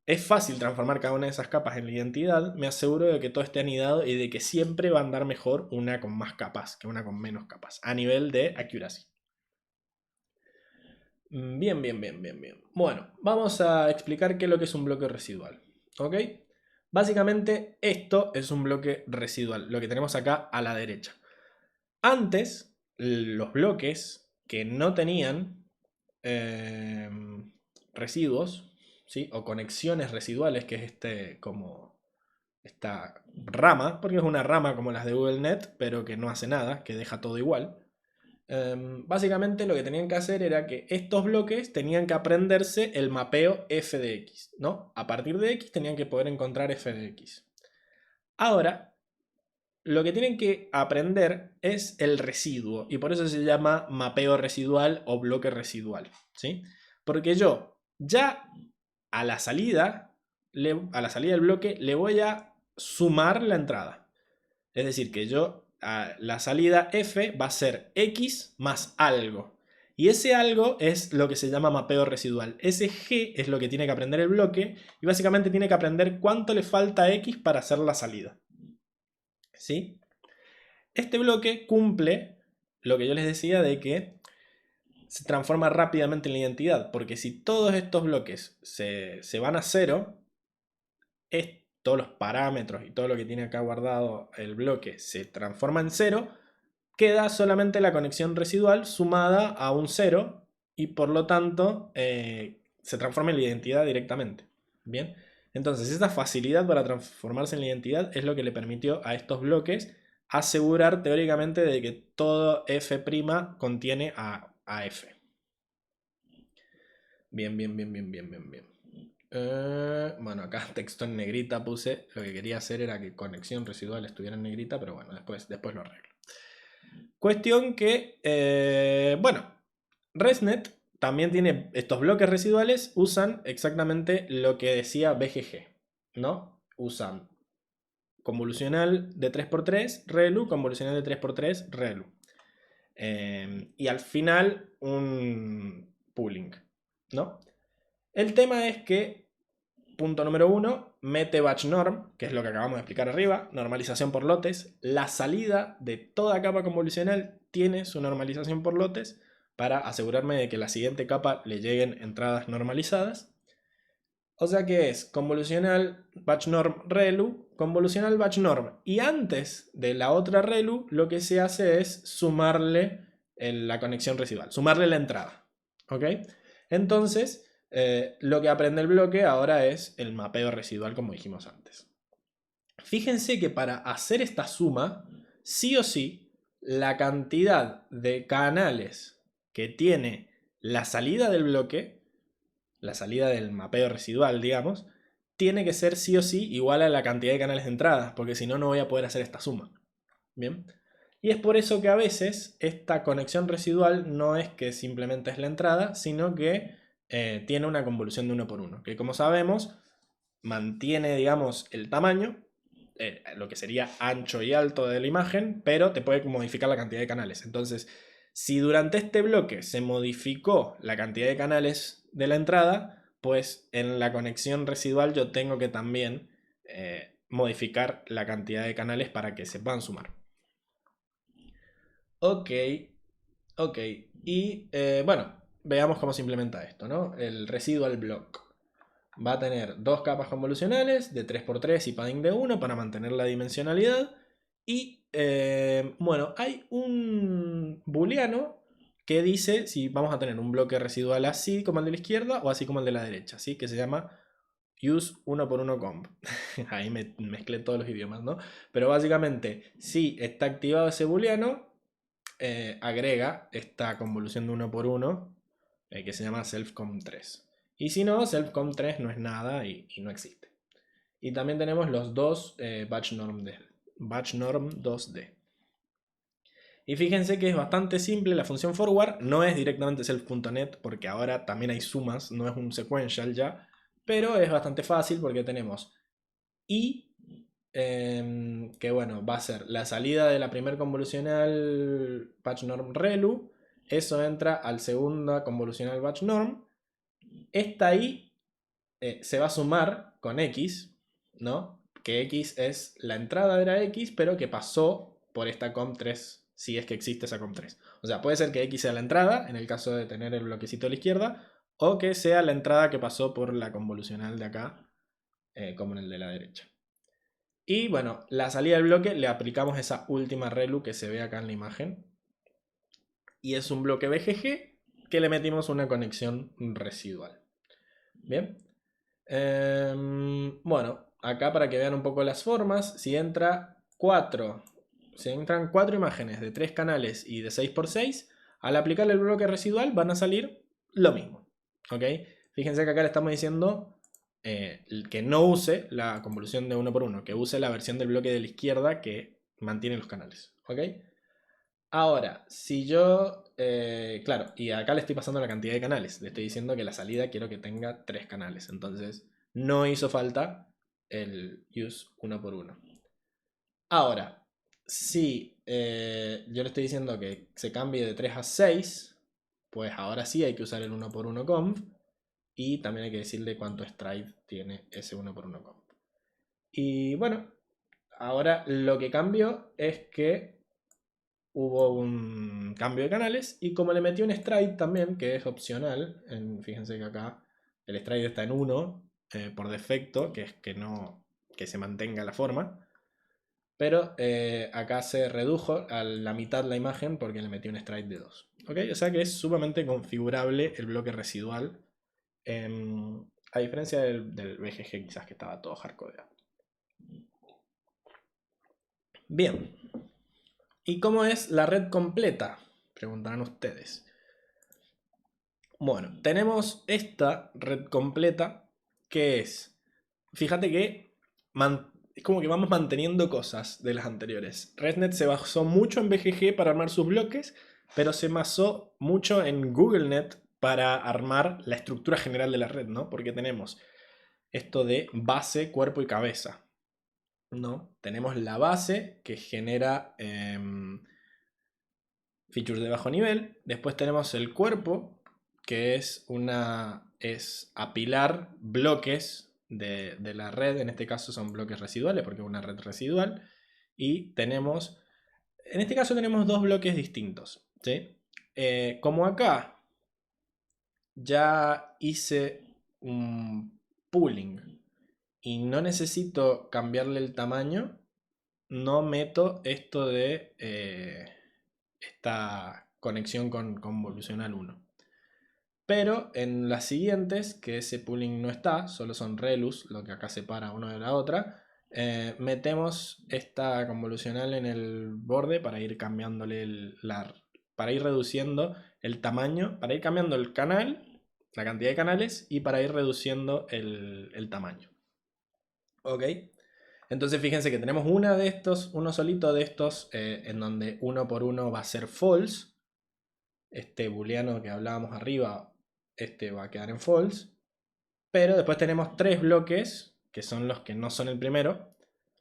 es fácil transformar cada una de esas capas en la identidad, me aseguro de que todo esté anidado y de que siempre va a andar mejor una con más capas que una con menos capas, a nivel de accuracy. Bien, bien, bien, bien, bien. Bueno, vamos a explicar qué es lo que es un bloque residual. ¿Ok? Básicamente esto es un bloque residual, lo que tenemos acá a la derecha. Antes, los bloques que no tenían residuos, ¿sí? O conexiones residuales, que es como esta rama, porque es una rama como las de GoogleNet, pero que no hace nada, que deja todo igual. Básicamente lo que tenían que hacer era que estos bloques tenían que aprenderse el mapeo f de x, ¿no? A partir de x tenían que poder encontrar f de x. Ahora, lo que tienen que aprender es el residuo, y por eso se llama mapeo residual o bloque residual, ¿sí? Porque yo ya a la salida del bloque le voy a sumar la entrada. Es decir, que yo a la salida f va a ser x más algo. Y ese algo es lo que se llama mapeo residual. Ese g es lo que tiene que aprender el bloque y básicamente tiene que aprender cuánto le falta a x para hacer la salida. ¿Sí? Este bloque cumple lo que yo les decía de que se transforma rápidamente en la identidad, porque si todos estos bloques se van a cero, todos los parámetros y todo lo que tiene acá guardado el bloque se transforma en cero, queda solamente la conexión residual sumada a un cero y por lo tanto se transforma en la identidad directamente. Bien, entonces esa facilidad para transformarse en la identidad es lo que le permitió a estos bloques asegurar teóricamente de que todo f' contiene a f. Bien. Bueno, acá texto en negrita puse. Lo que quería hacer era que conexión residual estuviera en negrita, pero bueno, después lo arreglo. Cuestión que, bueno, ResNet también tiene estos bloques residuales, usan exactamente lo que decía BGG, ¿no? Usan convolucional de 3×3, ReLU, convolucional de 3×3, ReLU. Y al final un pooling, ¿no? El tema es que, punto número 1, mete batch norm, que es lo que acabamos de explicar arriba, normalización por lotes. La salida de toda capa convolucional tiene su normalización por lotes para asegurarme de que a la siguiente capa le lleguen entradas normalizadas. O sea que es convolucional batch norm ReLU, convolucional batch norm. Y antes de la otra ReLU, lo que se hace es sumarle la conexión residual, sumarle la entrada. ¿Ok? Entonces, lo que aprende el bloque ahora es el mapeo residual, como dijimos antes. Fíjense que para hacer esta suma, sí o sí, la cantidad de canales que tiene la salida del bloque, la salida del mapeo residual, digamos, tiene que ser sí o sí igual a la cantidad de canales de entrada, porque si no, no voy a poder hacer esta suma. Bien. Y es por eso que a veces esta conexión residual no es que simplemente es la entrada, sino que tiene una convolución de 1 por 1, que como sabemos mantiene, digamos, el tamaño, lo que sería ancho y alto de la imagen, pero te puede modificar la cantidad de canales. Entonces, si durante este bloque se modificó la cantidad de canales de la entrada, pues en la conexión residual yo tengo que también modificar la cantidad de canales para que se puedan sumar. Ok. Y bueno, veamos cómo se implementa esto, ¿no? El residual block va a tener dos capas convolucionales de 3×3 y padding de 1 para mantener la dimensionalidad. Y bueno, hay un booleano que dice si vamos a tener un bloque residual así como el de la izquierda o así como el de la derecha, ¿sí? Que se llama use 1×1 comp. Ahí me mezclé todos los idiomas, ¿no? Pero básicamente, si está activado ese booleano, agrega esta convolución de 1 por 1 que se llama selfcom3. Y si no, selfcom3 no es nada y no existe. Y también tenemos los dos batch norm 2D. Y fíjense que es bastante simple la función forward, no es directamente self.net porque ahora también hay sumas, no es un sequential ya, pero es bastante fácil porque tenemos i, que bueno, va a ser la salida de la primer convolucional batch norm ReLU, eso entra al segunda convolucional batch norm, esta i se va a sumar con x, ¿no? Que x es la entrada de la x, pero que pasó por esta comp3, si es que existe esa comp3. O sea, puede ser que x sea la entrada, en el caso de tener el bloquecito a la izquierda, o que sea la entrada que pasó por la convolucional de acá, como en el de la derecha. Y bueno, la salida del bloque le aplicamos esa última ReLU que se ve acá en la imagen. Y es un bloque BGG que le metimos una conexión residual. Bien. Bueno, acá para que vean un poco las formas, si entran 4 imágenes de 3 canales y de 6x6, al aplicarle el bloque residual van a salir lo mismo. ¿Ok? Fíjense que acá le estamos diciendo que no use la convolución de 1x1, que use la versión del bloque de la izquierda que mantiene los canales. ¿Ok? Ahora, si yo, claro, y acá le estoy pasando la cantidad de canales, le estoy diciendo que la salida quiero que tenga 3 canales, entonces no hizo falta el use 1x1. Ahora, si yo le estoy diciendo que se cambie de 3 a 6, pues ahora sí hay que usar el 1x1 conf y también hay que decirle cuánto stride tiene ese 1x1 conf. Y bueno, ahora lo que cambio es que hubo un cambio de canales y como le metí un stride también, que es opcional, fíjense que acá el stride está en 1 por defecto, que es que se mantenga la forma, pero acá se redujo a la mitad la imagen porque le metí un stride de 2. ¿Ok? O sea que es sumamente configurable el bloque residual, a diferencia del BGG quizás que estaba todo hardcodeado. Bien. ¿Y cómo es la red completa? Preguntarán ustedes. Bueno, tenemos esta red completa que es, fíjate que es como que vamos manteniendo cosas de las anteriores. ResNet se basó mucho en BGG para armar sus bloques, pero se basó mucho en GoogleNet para armar la estructura general de la red, ¿no? Porque tenemos esto de base, cuerpo y cabeza, ¿no? Tenemos la base que genera features de bajo nivel. Después tenemos el cuerpo, que es apilar bloques de la red. En este caso son bloques residuales, porque es una red residual. Y en este caso tenemos dos bloques distintos. ¿Sí? Como acá ya hice un pooling y no necesito cambiarle el tamaño, no meto esto de esta conexión con convolucional 1. Pero en las siguientes, que ese pooling no está, solo son relus, lo que acá separa una de la otra, metemos esta convolucional en el borde para ir cambiándole para ir reduciendo el tamaño, para ir cambiando el canal, la cantidad de canales y para ir reduciendo el tamaño. ¿Ok? Entonces fíjense que tenemos uno solito de estos, en donde 1x1 va a ser false. Este booleano que hablábamos arriba, este va a quedar en false. Pero después tenemos 3 bloques, que son los que no son el primero,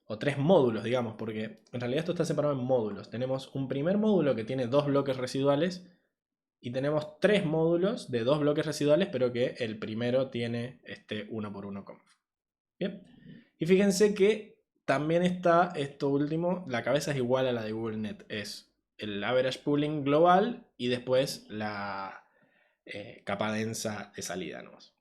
o 3 módulos, digamos, porque en realidad esto está separado en módulos. Tenemos un primer módulo que tiene 2 bloques residuales, y tenemos 3 módulos de 2 bloques residuales, pero que el primero tiene este 1x1 conf. Bien. Y fíjense que también está esto último, la cabeza es igual a la de GoogleNet, es el average pooling global y después la capa densa de salida nomás.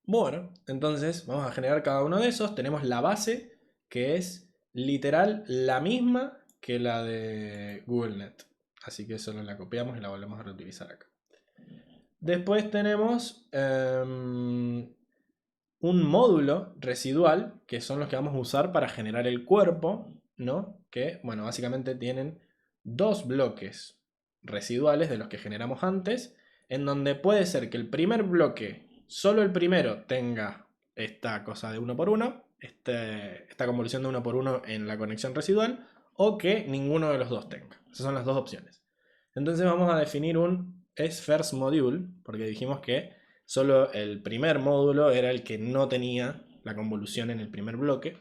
Bueno, entonces vamos a generar cada uno de esos. Tenemos la base, que es literal la misma que la de GoogleNet. Así que solo la copiamos y la volvemos a reutilizar acá. Después tenemos un módulo residual, que son los que vamos a usar para generar el cuerpo, ¿no? Que, bueno, básicamente tienen 2 bloques residuales de los que generamos antes, en donde puede ser que el primer bloque, solo el primero, tenga esta cosa de 1x1, esta convolución de 1x1 en la conexión residual, o que ninguno de los dos tenga. Esas son las dos opciones. Entonces vamos a definir un first module, porque dijimos que solo el primer módulo era el que no tenía la convolución en el primer bloque.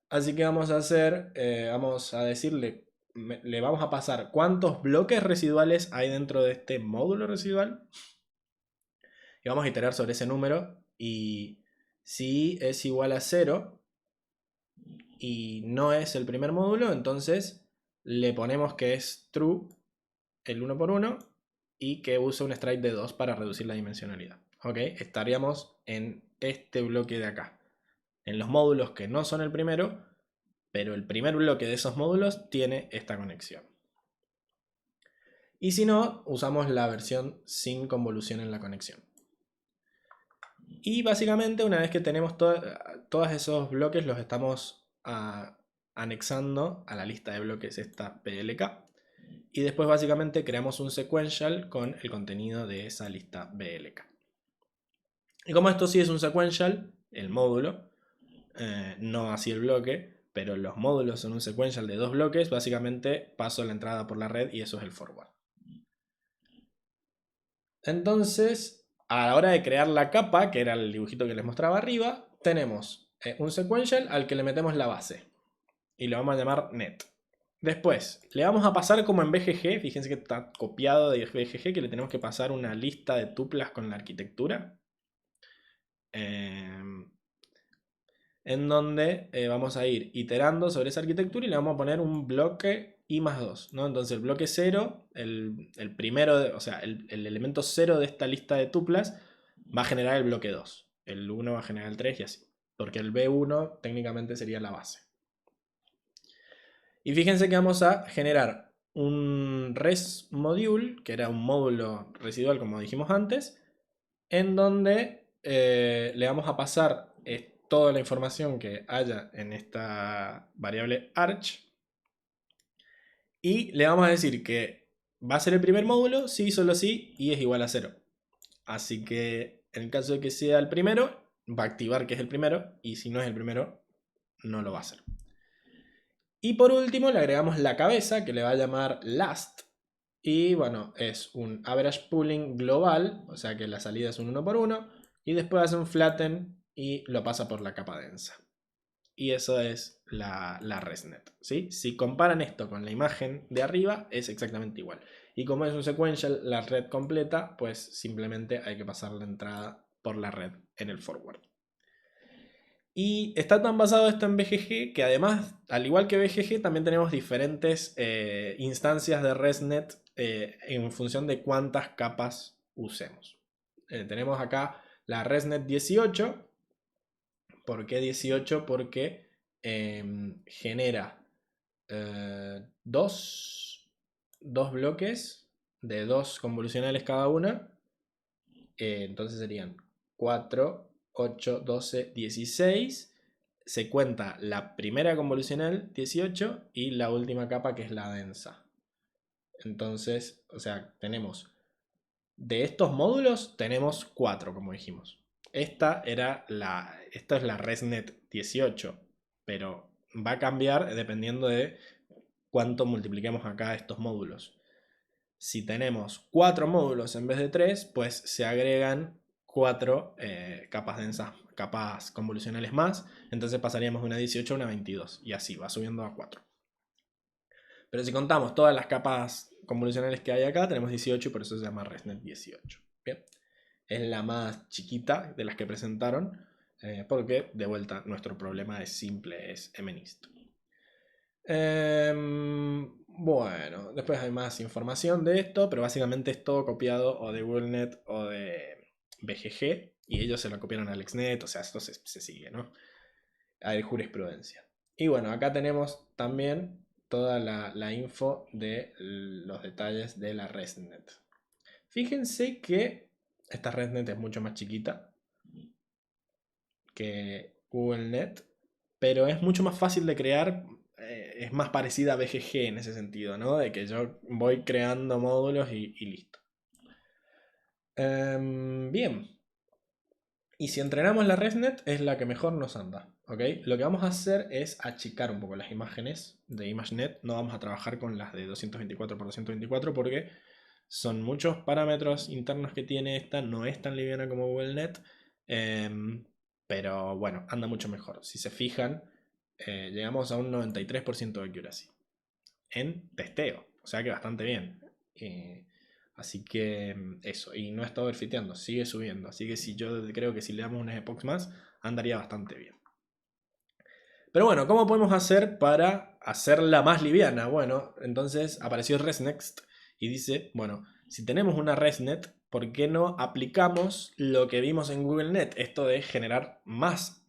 Así que vamos a decirle, le vamos a pasar cuántos bloques residuales hay dentro de este módulo residual. Y vamos a iterar sobre ese número. Y si es igual a 0 y no es el primer módulo, entonces le ponemos que es true el 1x1 y que use un stride de 2 para reducir la dimensionalidad. ¿Ok? Estaríamos en este bloque de acá. En los módulos que no son el primero, pero el primer bloque de esos módulos tiene esta conexión. Y si no, usamos la versión sin convolución en la conexión. Y básicamente una vez que tenemos todos esos bloques los estamos anexando a la lista de bloques esta BLK. Y después básicamente creamos un sequential con el contenido de esa lista BLK. Y como esto sí es un sequential, el módulo, no así el bloque, pero los módulos son un sequential de 2 bloques, básicamente paso la entrada por la red y eso es el forward. Entonces, a la hora de crear la capa, que era el dibujito que les mostraba arriba, tenemos un sequential al que le metemos la base y lo vamos a llamar net. Después, le vamos a pasar como en BGG, fíjense que está copiado de BGG, que le tenemos que pasar una lista de tuplas con la arquitectura. En donde vamos a ir iterando sobre esa arquitectura y le vamos a poner un bloque i+2, ¿no? Entonces el bloque 0, el primero, o sea, el elemento 0 de esta lista de tuplas va a generar el bloque 2, el 1 va a generar el 3 y así, porque el B1 técnicamente sería la base. Y fíjense que vamos a generar un res module, que era un módulo residual como dijimos antes, en donde le vamos a pasar toda la información que haya en esta variable arch y le vamos a decir que va a ser el primer módulo, sí, solo sí, y es igual a 0. Así que en el caso de que sea el primero, va a activar que es el primero, y si no es el primero, no lo va a hacer. Y por último le agregamos la cabeza, que le va a llamar last, y bueno, es un average pooling global, o sea que la salida es un 1 por 1, y después hace un flatten y lo pasa por la capa densa. Y eso es la ResNet, ¿sí? Si comparan esto con la imagen de arriba, es exactamente igual. Y como es un sequential, la red completa, pues simplemente hay que pasar la entrada por la red en el forward. Y está tan basado esto en BGG que además, al igual que BGG, también tenemos diferentes instancias de ResNet en función de cuántas capas usemos. Tenemos acá la ResNet 18. ¿Por qué 18? Porque genera dos bloques de 2 convolucionales cada una. Entonces serían 4, 8, 12, 16. Se cuenta la primera convolucional 18 y la última capa que es la densa. Entonces, o sea, tenemos de estos módulos tenemos 4, como dijimos. Esta es la ResNet 18, pero va a cambiar dependiendo de cuánto multipliquemos acá estos módulos. Si tenemos 4 módulos en vez de 3, pues se agregan 4 capas densas, capas convolucionales más. Entonces pasaríamos de una 18 a una 22 y así va subiendo a 4. Pero si contamos todas las capas convolucionales que hay acá, tenemos 18 y por eso se llama ResNet 18. Bien. Es la más chiquita de las que presentaron, porque de vuelta nuestro problema es simple, es MNIST. Bueno, después hay más información de esto, pero básicamente es todo copiado o de GoogleNet o de BGG, y ellos se lo copiaron a AlexNet, o sea, esto se sigue, ¿no? Hay jurisprudencia. Y bueno, acá tenemos también toda la info de los detalles de la ResNet. Fíjense que esta ResNet es mucho más chiquita que GoogleNet, pero es mucho más fácil de crear, es más parecida a BGG en ese sentido, ¿no? De que yo voy creando módulos y listo. Bien. Y si entrenamos la ResNet es la que mejor nos anda, ¿ok? Lo que vamos a hacer es achicar un poco las imágenes de ImageNet. No vamos a trabajar con las de 224 por 224 porque son muchos parámetros internos que tiene esta. No es tan liviana como GoogleNet, pero bueno, anda mucho mejor. Si se fijan, llegamos a un 93% de accuracy en testeo, o sea que bastante bien. Así que eso, y no está overfiteando, sigue subiendo. Así que yo creo que si le damos unas epochs más, andaría bastante bien. Pero bueno, ¿cómo podemos hacer para hacerla más liviana? Bueno, entonces apareció ResNext y dice, bueno, si tenemos una ResNet, ¿por qué no aplicamos lo que vimos en GoogleNet? Esto de generar más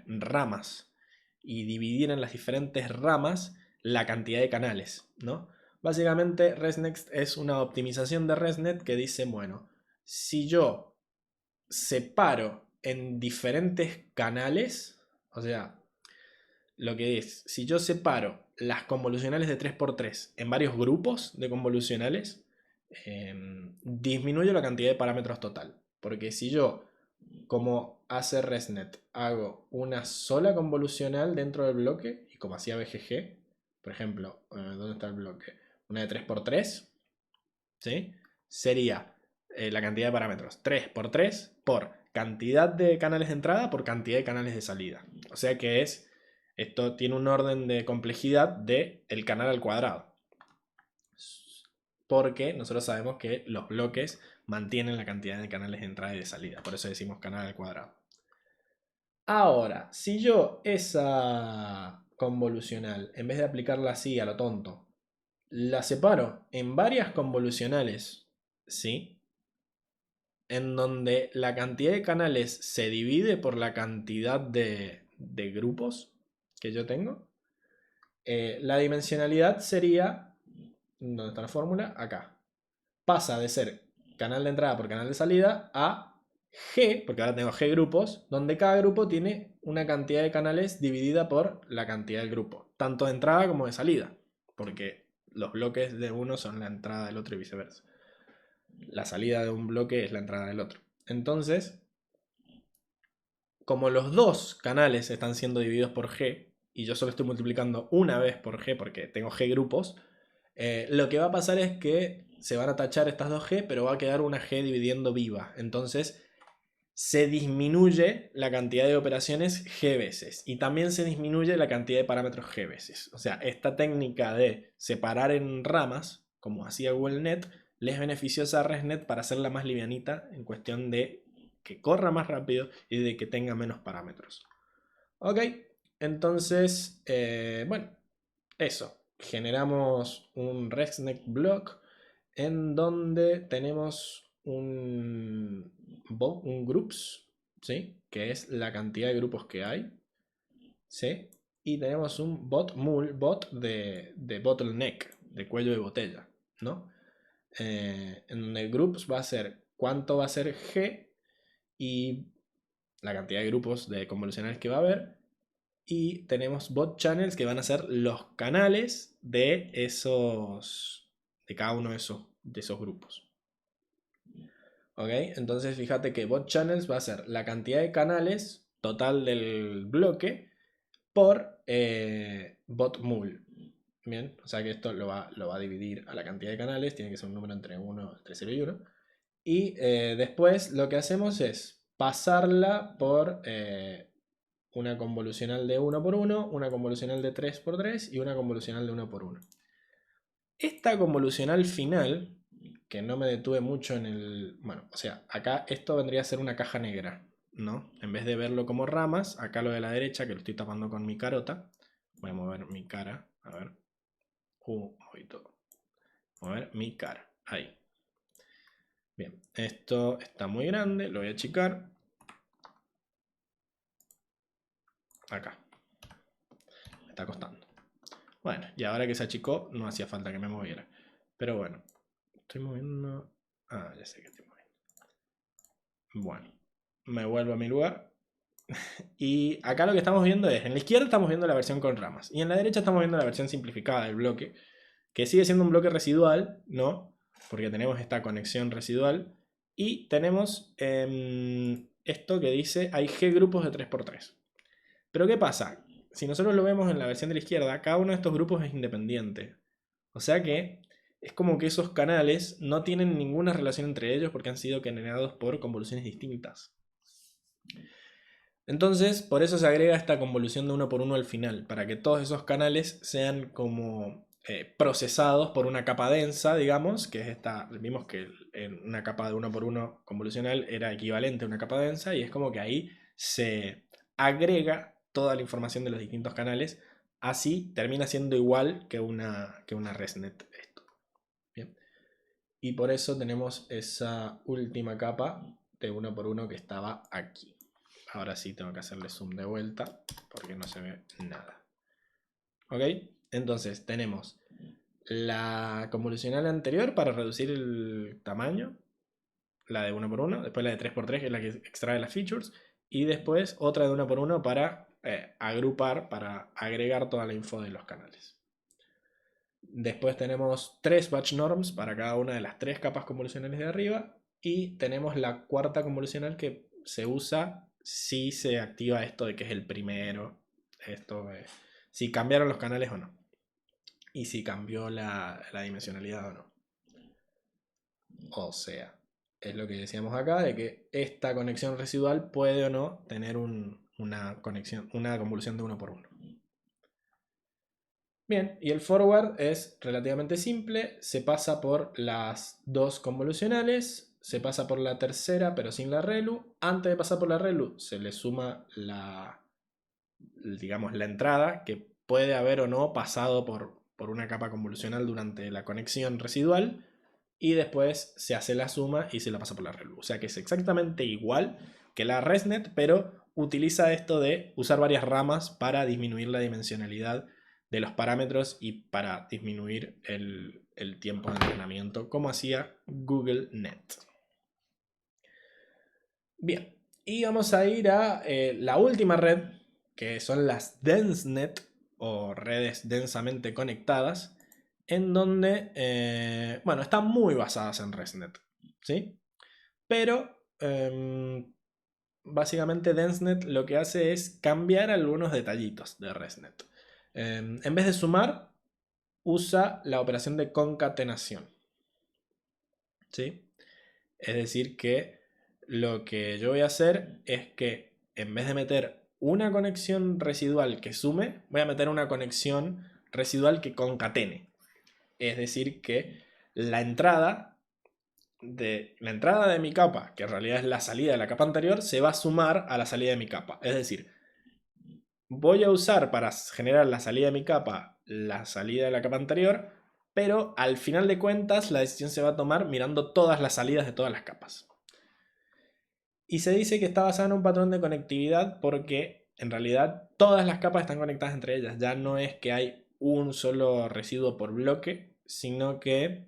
ramas y dividir en las diferentes ramas la cantidad de canales, ¿no? Básicamente ResNext es una optimización de ResNet que dice, bueno, si yo separo en diferentes canales, o sea, lo que es, si yo separo las convolucionales de 3×3 en varios grupos de convolucionales, disminuyo la cantidad de parámetros total. Porque si yo, como hace ResNet, hago una sola convolucional dentro del bloque, y como hacía BGG, por ejemplo, ¿dónde está el bloque? Una de 3×3, ¿sí? Sería la cantidad de parámetros 3×3 por cantidad de canales de entrada por cantidad de canales de salida. O sea que esto tiene un orden de complejidad de el canal al cuadrado. Porque nosotros sabemos que los bloques mantienen la cantidad de canales de entrada y de salida. Por eso decimos canal al cuadrado. Ahora, si yo esa convolucional, en vez de aplicarla así a lo tonto, la separo en varias convolucionales, ¿sí? En donde la cantidad de canales se divide por la cantidad de grupos que yo tengo, la dimensionalidad sería, ¿dónde está la fórmula? Acá. Pasa de ser canal de entrada por canal de salida a G, porque ahora tengo G grupos, donde cada grupo tiene una cantidad de canales dividida por la cantidad del grupo, tanto de entrada como de salida, porque los bloques de uno son la entrada del otro y viceversa. La salida de un bloque es la entrada del otro. Entonces, como los dos canales están siendo divididos por G, y yo solo estoy multiplicando una vez por G porque tengo G grupos, lo que va a pasar es que se van a tachar estas dos G, pero va a quedar una G dividiendo viva. Entonces se disminuye la cantidad de operaciones G veces y también se disminuye la cantidad de parámetros G veces. O sea, esta técnica de separar en ramas, como hacía GoogleNet, les benefició a ResNet para hacerla más livianita en cuestión de que corra más rápido y de que tenga menos parámetros. Ok, entonces, bueno, eso. Generamos un ResNet block en donde tenemos un groups, ¿sí? Que es la cantidad de grupos que hay, ¿sí? Y tenemos un bot de bottleneck, de cuello de botella, ¿no? En donde groups va a ser cuánto va a ser G y la cantidad de grupos de convolucionales que va a haber. Y tenemos bot channels que van a ser los canales de cada uno de esos grupos. ¿Ok? Entonces fíjate que bot channels va a ser la cantidad de canales total del bloque por bot mul. Bien, o sea que esto lo va a dividir a la cantidad de canales, tiene que ser un número entre 0 y 1. Y después lo que hacemos es pasarla por una convolucional de 1×1, una convolucional de 3×3 y una convolucional de 1×1. Esta convolucional final, que no me detuve mucho en el... Bueno, o sea, acá esto vendría a ser una caja negra, ¿no? En vez de verlo como ramas, acá lo de la derecha, que lo estoy tapando con mi carota. Voy a mover mi cara, a ver. Moví todo. Mover mi cara, ahí. Bien, esto está muy grande, lo voy a achicar. Acá. Me está costando. Bueno, y ahora que se achicó, no hacía falta que me moviera. Pero bueno, estoy moviendo... Ah, ya sé que estoy moviendo. Bueno, me vuelvo a mi lugar. Y acá lo que estamos viendo es, en la izquierda estamos viendo la versión con ramas. Y en la derecha estamos viendo la versión simplificada del bloque. Que sigue siendo un bloque residual, ¿no? Porque tenemos esta conexión residual. Y tenemos esto que dice, hay G grupos de 3×3. Pero ¿qué pasa? Si nosotros lo vemos en la versión de la izquierda, cada uno de estos grupos es independiente. O sea que es como que esos canales no tienen ninguna relación entre ellos porque han sido generados por convoluciones distintas. Entonces, por eso se agrega esta convolución de 1×1 al final, para que todos esos canales sean como procesados por una capa densa, digamos, que es esta. Vimos que en una capa de 1×1 convolucional era equivalente a una capa densa, y es como que ahí se agrega toda la información de los distintos canales. Así termina siendo igual que una ResNet. Esto. Bien. Y por eso tenemos esa última capa de 1×1 que estaba aquí. Ahora sí tengo que hacerle zoom de vuelta porque no se ve nada. ¿Ok? Entonces tenemos la convolucional anterior para reducir el tamaño, la de 1×1, después la de 3×3 que es la que extrae las features, y después otra de 1 por 1 para agrupar, para agregar toda la info de los canales. Después tenemos 3 batch norms para cada una de las 3 capas convolucionales de arriba y tenemos la cuarta convolucional que se usa si se activa esto de que es el primero, si cambiaron los canales o no y si cambió la dimensionalidad o no. O sea, es lo que decíamos acá, de que esta conexión residual puede o no tener una convolución de 1 por 1. Bien, y el forward es relativamente simple, se pasa por las 2 convolucionales, se pasa por la tercera pero sin la relu. Antes de pasar por la relu se le suma digamos, la entrada, que puede haber o no pasado por una capa convolucional durante la conexión residual, y después se hace la suma y se la pasa por la relu. O sea que es exactamente igual que la ResNet, pero utiliza esto de usar varias ramas para disminuir la dimensionalidad de los parámetros y para disminuir el tiempo de entrenamiento, como hacía Google Net. Bien, y vamos a ir a la última red, que son las DenseNet, o redes densamente conectadas, en donde, bueno, están muy basadas en ResNet, ¿sí? Pero básicamente DenseNet lo que hace es cambiar algunos detallitos de ResNet. En vez de sumar, usa la operación de concatenación, ¿sí? Es decir que lo que yo voy a hacer es que en vez de meter una conexión residual que sume, voy a meter una conexión residual que concatene. Es decir que la entrada de mi capa, que en realidad es la salida de la capa anterior, se va a sumar a la salida de mi capa. Es decir, voy a usar para generar la salida de mi capa la salida de la capa anterior, pero al final de cuentas la decisión se va a tomar mirando todas las salidas de todas las capas. Y se dice que está basada en un patrón de conectividad porque en realidad todas las capas están conectadas entre ellas. Ya no es que hay un solo residuo por bloque, sino que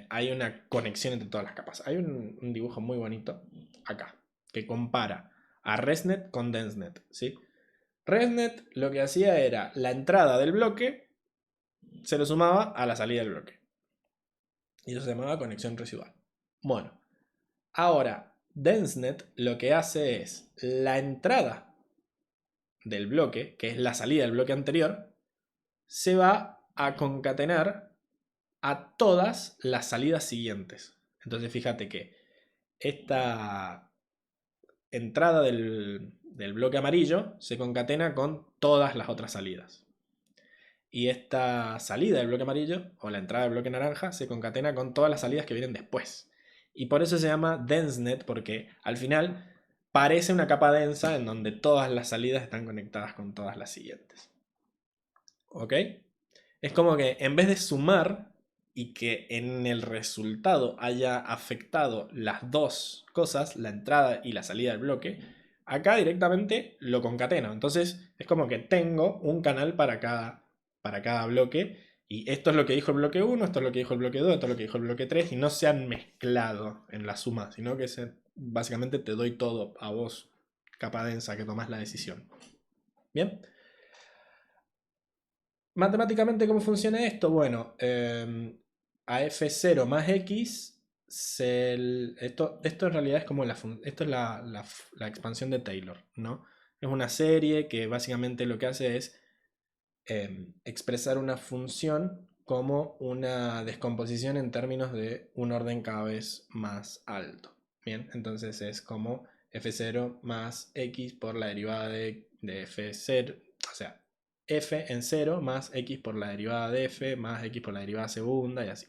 hay una conexión entre todas las capas. Hay un dibujo muy bonito acá que compara a ResNet con DenseNet, ¿sí? ResNet lo que hacía era la entrada del bloque se lo sumaba a la salida del bloque. Y eso se llamaba conexión residual. Bueno, ahora DenseNet lo que hace es la entrada del bloque, que es la salida del bloque anterior, se va a concatenar a todas las salidas siguientes. Entonces fíjate que esta entrada del bloque amarillo se concatena con todas las otras salidas. Y esta salida del bloque amarillo, o la entrada del bloque naranja, se concatena con todas las salidas que vienen después. Y por eso se llama DenseNet, porque al final parece una capa densa en donde todas las salidas están conectadas con todas las siguientes. ¿Ok? Es como que en vez de sumar y que en el resultado haya afectado las dos cosas, la entrada y la salida del bloque, acá directamente lo concateno. Entonces es como que tengo un canal para cada bloque. Y esto es lo que dijo el bloque 1, esto es lo que dijo el bloque 2, esto es lo que dijo el bloque 3. Y no se han mezclado en la suma, sino que básicamente te doy todo a vos, capa densa, que tomás la decisión. Bien. Matemáticamente, ¿cómo funciona esto? Bueno, a f0 más x, esto en realidad es como esto es la expansión de Taylor, ¿no? Es una serie que básicamente lo que hace es expresar una función como una descomposición en términos de un orden cada vez más alto. Bien, entonces es como f0 más x por la derivada de f0, o sea, f en 0 más x por la derivada de f más x por la derivada segunda y así.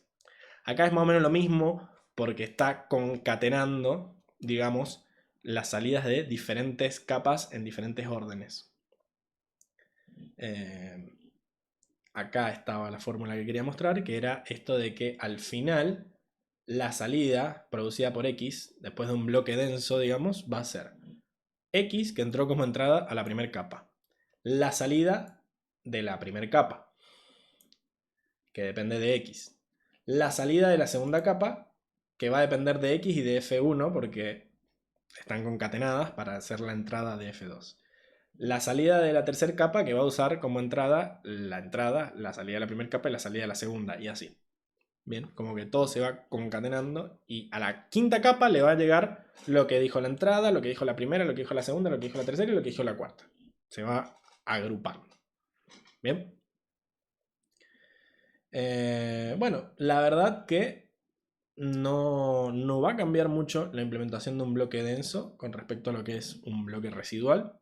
Acá es más o menos lo mismo porque está concatenando, digamos, las salidas de diferentes capas en diferentes órdenes. Acá estaba la fórmula que quería mostrar, que era esto de que al final la salida producida por x, después de un bloque denso, digamos, va a ser x, que entró como entrada a la primera capa, la salida de la primera capa, que depende de x, la salida de la segunda capa, que va a depender de x y de f1, porque están concatenadas para hacer la entrada de F2. La salida de la tercera capa que va a usar como entrada, la salida de la primera capa y la salida de la segunda, y así. Bien, como que todo se va concatenando y a la quinta capa le va a llegar lo que dijo la entrada, lo que dijo la primera, lo que dijo la segunda, lo que dijo la tercera y lo que dijo la cuarta. Se va agrupando. Bien. Bueno, la verdad que no va a cambiar mucho la implementación de un bloque denso con respecto a lo que es un bloque residual.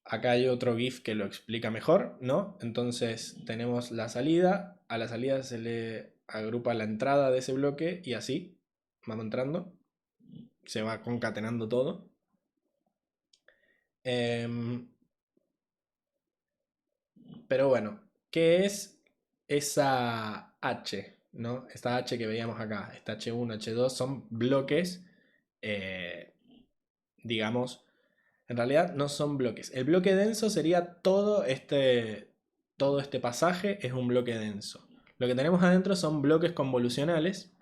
Acá hay otro GIF que lo explica mejor, ¿no? Entonces tenemos la salida, a la salida se le agrupa la entrada de ese bloque y así vamos entrando, se va concatenando todo. Pero bueno, ¿qué es esa H? ¿No? Esta H que veíamos acá, esta H1, H2, son bloques, digamos, en realidad no son bloques. El bloque denso sería todo este pasaje, es un bloque denso. Lo que tenemos adentro son bloques convolucionales,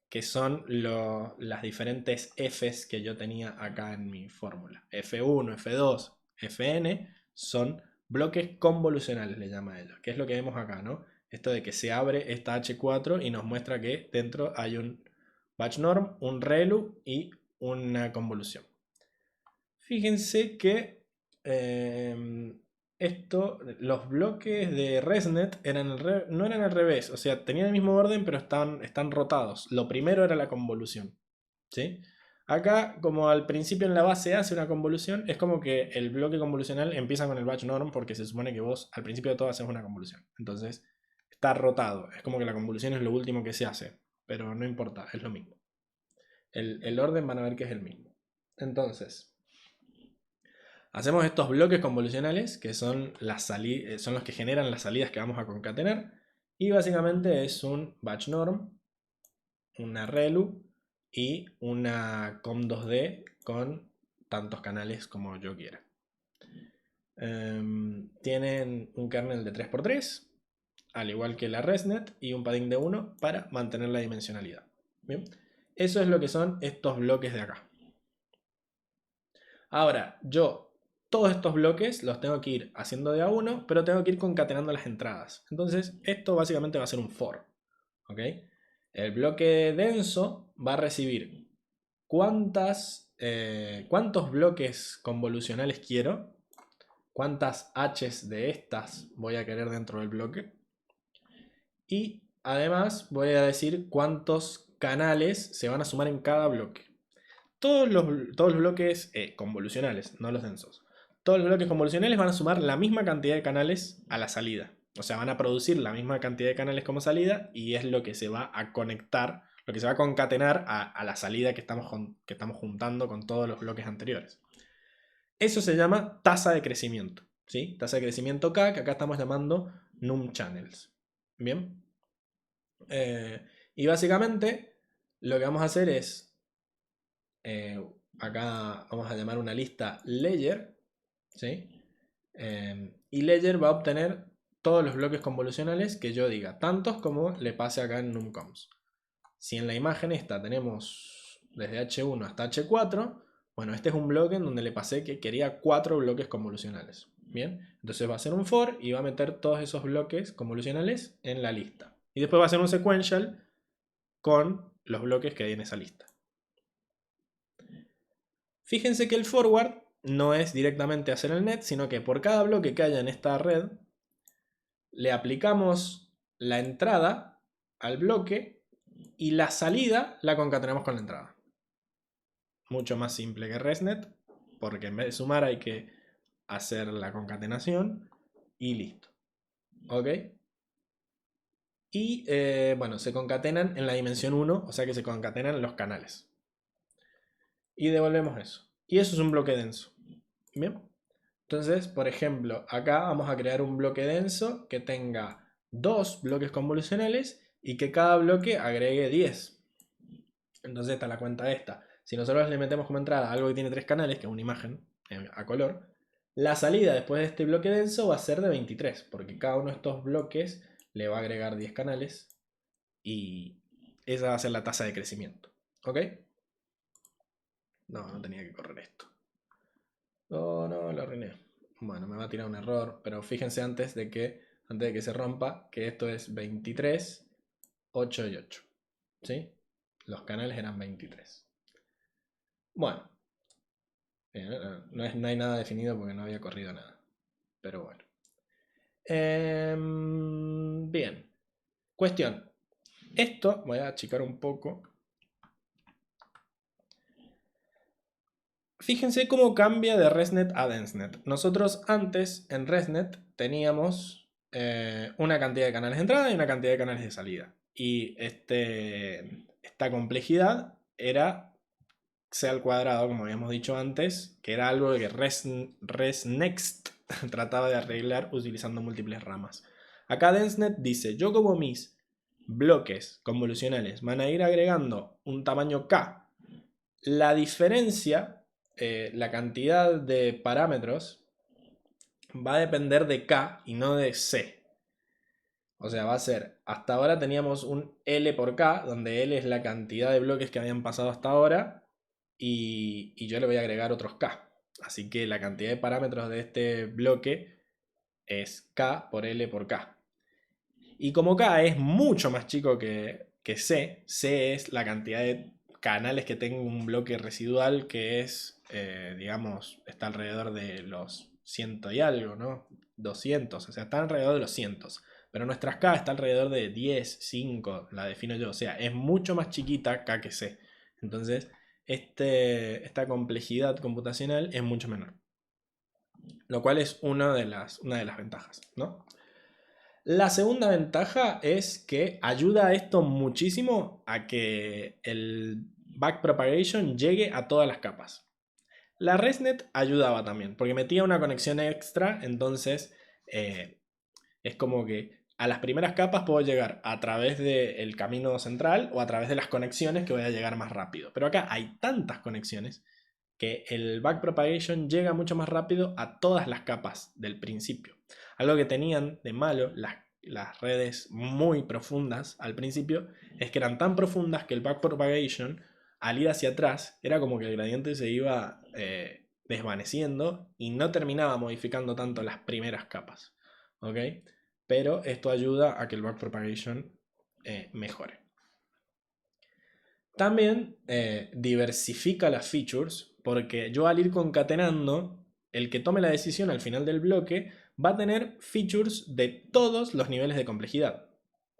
que son las diferentes Fs que yo tenía acá en mi fórmula. F1, F2, Fn son bloques convolucionales, le llama a ellos, que es lo que vemos acá, ¿no? Esto de que se abre esta H4 y nos muestra que dentro hay un batch norm, un relu y una convolución. Fíjense que los bloques de ResNet no eran al revés, o sea, tenían el mismo orden, pero están rotados. Lo primero era la convolución, ¿sí? Acá, como al principio en la base hace una convolución, es como que el bloque convolucional empieza con el batch norm porque se supone que vos al principio de todo haces una convolución. Entonces, está rotado. Es como que la convolución es lo último que se hace, pero no importa, es lo mismo. El orden van a ver que es el mismo. Entonces, hacemos estos bloques convolucionales que son los que generan las salidas que vamos a concatenar. Y básicamente es un batch norm, una relu y una com2d con tantos canales como yo quiera. Tienen un kernel de 3x3, al igual que la ResNet, y un padding de 1 para mantener la dimensionalidad. Bien, eso es lo que son estos bloques de acá. Ahora, yo todos estos bloques los tengo que ir haciendo de a uno, pero tengo que ir concatenando las entradas. Entonces, esto básicamente va a ser un for. ¿Ok? El bloque denso va a recibir cuántos bloques convolucionales quiero, cuántas H's de estas voy a querer dentro del bloque. Y además voy a decir cuántos canales se van a sumar en cada bloque. Todos los bloques convolucionales, no los densos. Todos los bloques convolucionales van a sumar la misma cantidad de canales a la salida. O sea, van a producir la misma cantidad de canales como salida y es lo que se va a conectar, lo que se va a concatenar a la salida que estamos juntando con todos los bloques anteriores. Eso se llama tasa de crecimiento. ¿Sí? Tasa de crecimiento K, que acá estamos llamando num channels. Bien. Y básicamente lo que vamos a hacer es acá vamos a llamar una lista layer, ¿sí? Y layer va a obtener todos los bloques convolucionales que yo diga, tantos como le pase acá en numcoms. Si en la imagen esta tenemos desde H1 hasta H4, bueno, este es un bloque en donde le pasé que quería 4 bloques convolucionales. Bien, entonces va a hacer un for y va a meter todos esos bloques convolucionales en la lista. Y después va a hacer un sequential con los bloques que hay en esa lista. Fíjense que el forward no es directamente hacer el net, sino que por cada bloque que haya en esta red, le aplicamos la entrada al bloque y la salida la concatenamos con la entrada. Mucho más simple que ResNet, porque en vez de sumar hay que hacer la concatenación y listo. ¿Ok? Y bueno, se concatenan en la dimensión 1, o sea que se concatenan los canales. Y devolvemos eso. Y eso es un bloque denso. Bien. Entonces, por ejemplo, acá vamos a crear un bloque denso que tenga 2 bloques convolucionales y que cada bloque agregue 10. Entonces, esta es la cuenta esta. Si nosotros le metemos como entrada algo que tiene 3 canales, que es una imagen a color, la salida después de este bloque denso va a ser de 23, porque cada uno de estos bloques le va a agregar 10 canales y esa va a ser la tasa de crecimiento. ¿Ok? No tenía que correr esto. Oh, no, lo arruiné. Bueno, me va a tirar un error, pero fíjense antes de que se rompa, que esto es 23, 8 y 8. ¿Sí? Los canales eran 23. Bueno, no hay nada definido porque no había corrido nada. Pero bueno. Bien. Cuestión. Esto, voy a achicar un poco. Fíjense cómo cambia de ResNet a DenseNet. Nosotros antes en ResNet teníamos una cantidad de canales de entrada y una cantidad de canales de salida. Y esta complejidad era C al cuadrado, como habíamos dicho antes, que era algo que ResNext trataba de arreglar utilizando múltiples ramas. Acá DenseNet dice, yo como mis bloques convolucionales van a ir agregando un tamaño K, la diferencia, la cantidad de parámetros va a depender de K y no de C. O sea, va a ser, hasta ahora teníamos un L por K, donde L es la cantidad de bloques que habían pasado hasta ahora, y yo le voy a agregar otros K. Así que la cantidad de parámetros de este bloque es K por L por K. Y como K es mucho más chico que C, C es la cantidad de canales que tengo un bloque residual que es, digamos, está alrededor de los 100 y algo, ¿no? 200, o sea, está alrededor de los cientos. Pero nuestra K está alrededor de 10, 5, la defino yo. O sea, es mucho más chiquita K que C. Entonces, esta complejidad computacional es mucho menor. Lo cual es una de las ventajas, ¿no? La segunda ventaja es que ayuda a esto muchísimo a que el backpropagation llegue a todas las capas. La ResNet ayudaba también, porque metía una conexión extra, entonces es como que a las primeras capas puedo llegar a través del camino central o a través de las conexiones que voy a llegar más rápido. Pero acá hay tantas conexiones que el backpropagation llega mucho más rápido a todas las capas del principio. Algo que tenían de malo las redes muy profundas al principio es que eran tan profundas que el backpropagation al ir hacia atrás era como que el gradiente se iba desvaneciendo y no terminaba modificando tanto las primeras capas. ¿Ok? Pero esto ayuda a que el backpropagation mejore. También diversifica las features, porque yo al ir concatenando, el que tome la decisión al final del bloque va a tener features de todos los niveles de complejidad.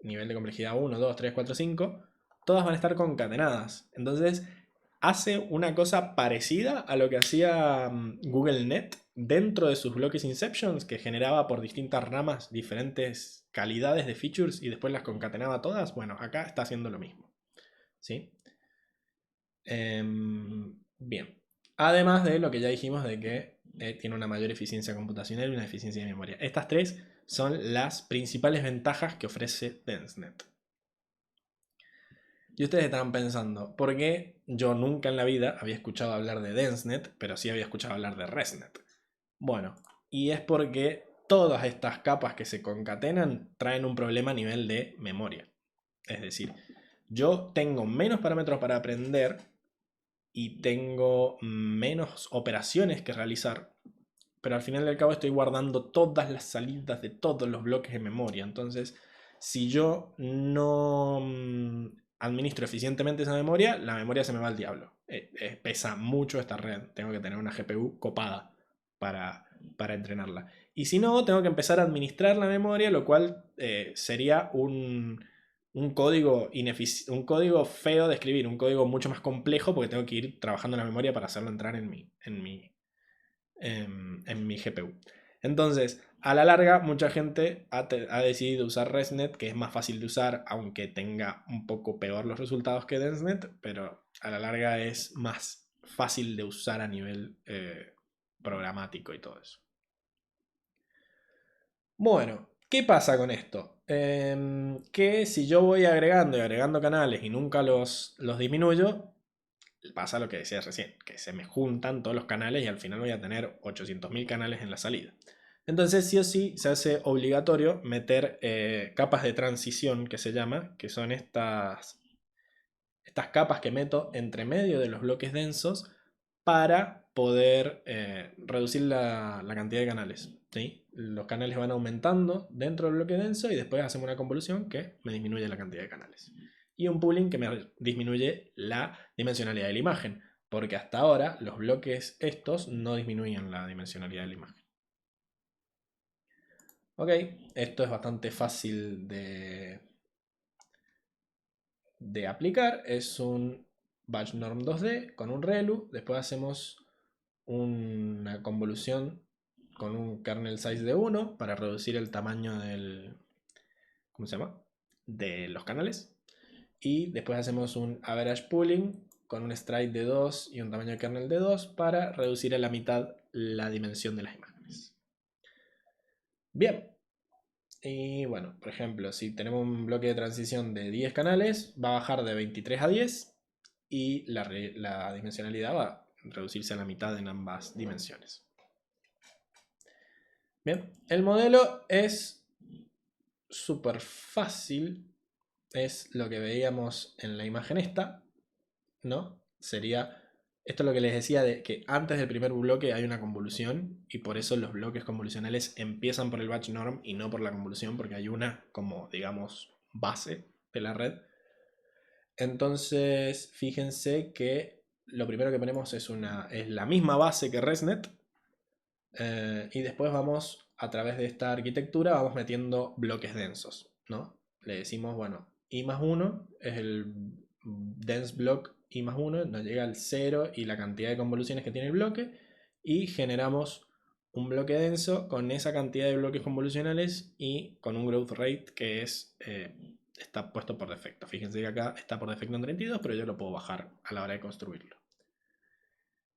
Nivel de complejidad 1, 2, 3, 4, 5. Todas van a estar concatenadas. Entonces hace una cosa parecida a lo que hacía Google Net dentro de sus bloques Inceptions, que generaba por distintas ramas diferentes calidades de features y después las concatenaba todas. Bueno, acá está haciendo lo mismo. ¿Sí? Bien. Además de lo que ya dijimos de que tiene una mayor eficiencia computacional y una eficiencia de memoria. Estas tres son las principales ventajas que ofrece DenseNet. Y ustedes estarán pensando, ¿por qué yo nunca en la vida había escuchado hablar de DenseNet, pero sí había escuchado hablar de ResNet? Bueno, y es porque todas estas capas que se concatenan traen un problema a nivel de memoria. Es decir, yo tengo menos parámetros para aprender y tengo menos operaciones que realizar, pero al final del cabo estoy guardando todas las salidas de todos los bloques de memoria. Entonces, si yo no administro eficientemente esa memoria, la memoria se me va al diablo. Pesa mucho esta red, tengo que tener una GPU copada para entrenarla. Y si no, tengo que empezar a administrar la memoria, lo cual sería un código un código feo de escribir, un código mucho más complejo porque tengo que ir trabajando en la memoria para hacerlo entrar en mi GPU. Entonces, a la larga, mucha gente ha decidido usar ResNet, que es más fácil de usar, aunque tenga un poco peor los resultados que DenseNet, pero a la larga es más fácil de usar a nivel programático y todo eso. Bueno, ¿qué pasa con esto? Que si yo voy agregando y agregando canales y nunca los disminuyo, pasa lo que decía recién, que se me juntan todos los canales y al final voy a tener 800.000 canales en la salida. Entonces sí o sí se hace obligatorio meter capas de transición, que se llama, que son estas capas que meto entre medio de los bloques densos para poder reducir la cantidad de canales. ¿Sí? Los canales van aumentando dentro del bloque denso y después hacemos una convolución que me disminuye la cantidad de canales. Y un pooling que me disminuye la dimensionalidad de la imagen, porque hasta ahora los bloques estos no disminuían la dimensionalidad de la imagen. Ok, esto es bastante fácil de aplicar. Es un batch norm 2D con un ReLU. Después hacemos una convolución con un kernel size de 1 para reducir el tamaño del, ¿cómo se llama? De los canales. Y después hacemos un average pooling con un stride de 2 y un tamaño de kernel de 2 para reducir a la mitad la dimensión de las imágenes. Bien. Y bueno, por ejemplo, si tenemos un bloque de transición de 10 canales, va a bajar de 23 a 10 y la dimensionalidad va a reducirse a la mitad en ambas dimensiones. Bien, el modelo es súper fácil. Es lo que veíamos en la imagen esta, ¿no? Sería, esto es lo que les decía de que antes del primer bloque hay una convolución y por eso los bloques convolucionales empiezan por el batch norm y no por la convolución, porque hay una como, digamos, base de la red. Entonces, fíjense que lo primero que ponemos es la misma base que ResNet, y después vamos, a través de esta arquitectura, vamos metiendo bloques densos, ¿no? Le decimos, bueno, I más 1 es el dense block I más 1, nos llega al 0 y la cantidad de convoluciones que tiene el bloque, y generamos un bloque denso con esa cantidad de bloques convolucionales y con un growth rate que está puesto por defecto. Fíjense que acá está por defecto en 32, pero yo lo puedo bajar a la hora de construirlo.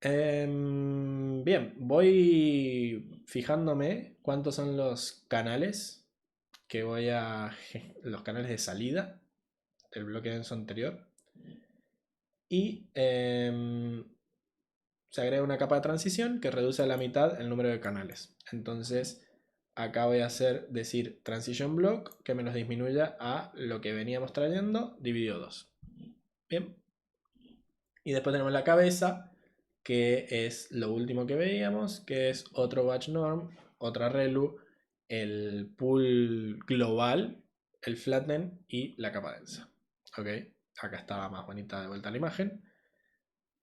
Bien, voy fijándome cuántos son los canales que los canales de salida del bloque denso anterior. Y se agrega una capa de transición que reduce a la mitad el número de canales. Entonces, acá voy a decir transition block que me los disminuya a lo que veníamos trayendo dividido 2. Bien. Y después tenemos la cabeza, que es lo último que veíamos, que es otro batch norm, otra ReLU, el pool global, el flatten y la capa densa. Ok, acá estaba más bonita de vuelta la imagen.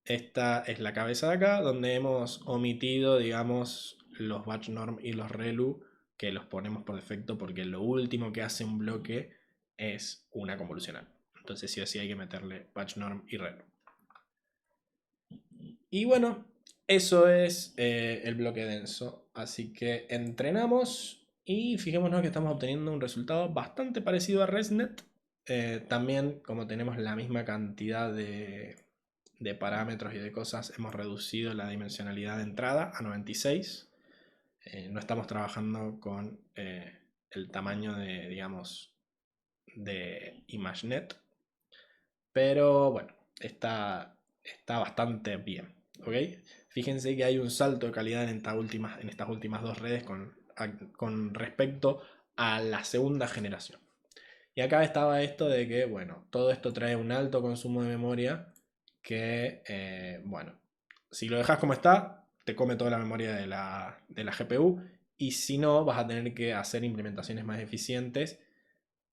Esta es la cabeza de acá, donde hemos omitido, digamos, los batch norm y los ReLU, que los ponemos por defecto porque lo último que hace un bloque es una convolucional. Entonces sí o sí hay que meterle batch norm y ReLU. Y bueno, eso es el bloque denso. Así que entrenamos y fijémonos que estamos obteniendo un resultado bastante parecido a ResNet. También, como tenemos la misma cantidad de parámetros y de cosas, hemos reducido la dimensionalidad de entrada a 96. No estamos trabajando con el tamaño de, digamos, de ImageNet. Pero bueno, está bastante bien. ¿Ok? Fíjense que hay un salto de calidad en estas últimas dos redes con respecto a la segunda generación. Y acá estaba esto de que, bueno, todo esto trae un alto consumo de memoria que, bueno, si lo dejas como está, te come toda la memoria de la GPU, y si no, vas a tener que hacer implementaciones más eficientes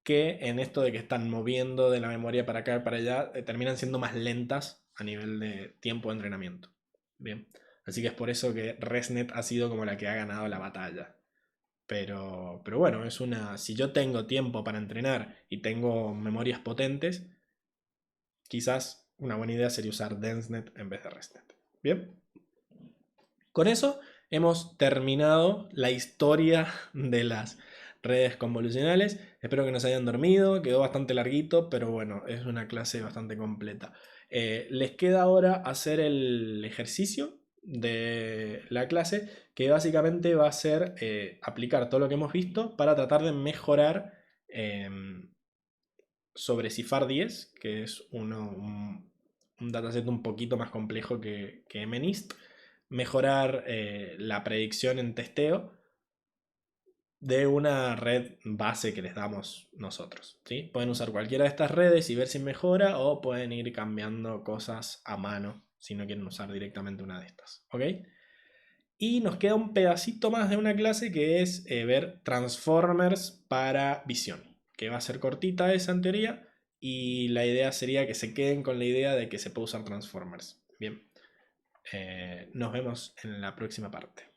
que en esto de que están moviendo de la memoria para acá y para allá, terminan siendo más lentas a nivel de tiempo de entrenamiento. Bien, así que es por eso que ResNet ha sido como la que ha ganado la batalla. Pero bueno, si yo tengo tiempo para entrenar y tengo memorias potentes, quizás una buena idea sería usar DenseNet en vez de ResNet. Bien, con eso hemos terminado la historia de las redes convolucionales. Espero que no se hayan dormido, quedó bastante larguito, pero bueno, es una clase bastante completa. Les queda ahora hacer el ejercicio de la clase, que básicamente va a ser aplicar todo lo que hemos visto para tratar de mejorar sobre CIFAR 10, que es un dataset un poquito más complejo que MNIST, mejorar la predicción en testeo de una red base que les damos nosotros, ¿sí? Pueden usar cualquiera de estas redes y ver si mejora, o pueden ir cambiando cosas a mano si no quieren usar directamente una de estas, ¿ok? Y nos queda un pedacito más de una clase que es ver Transformers para visión, que va a ser cortita esa en teoría, y la idea sería que se queden con la idea de que se puede usar Transformers. Bien, nos vemos en la próxima parte.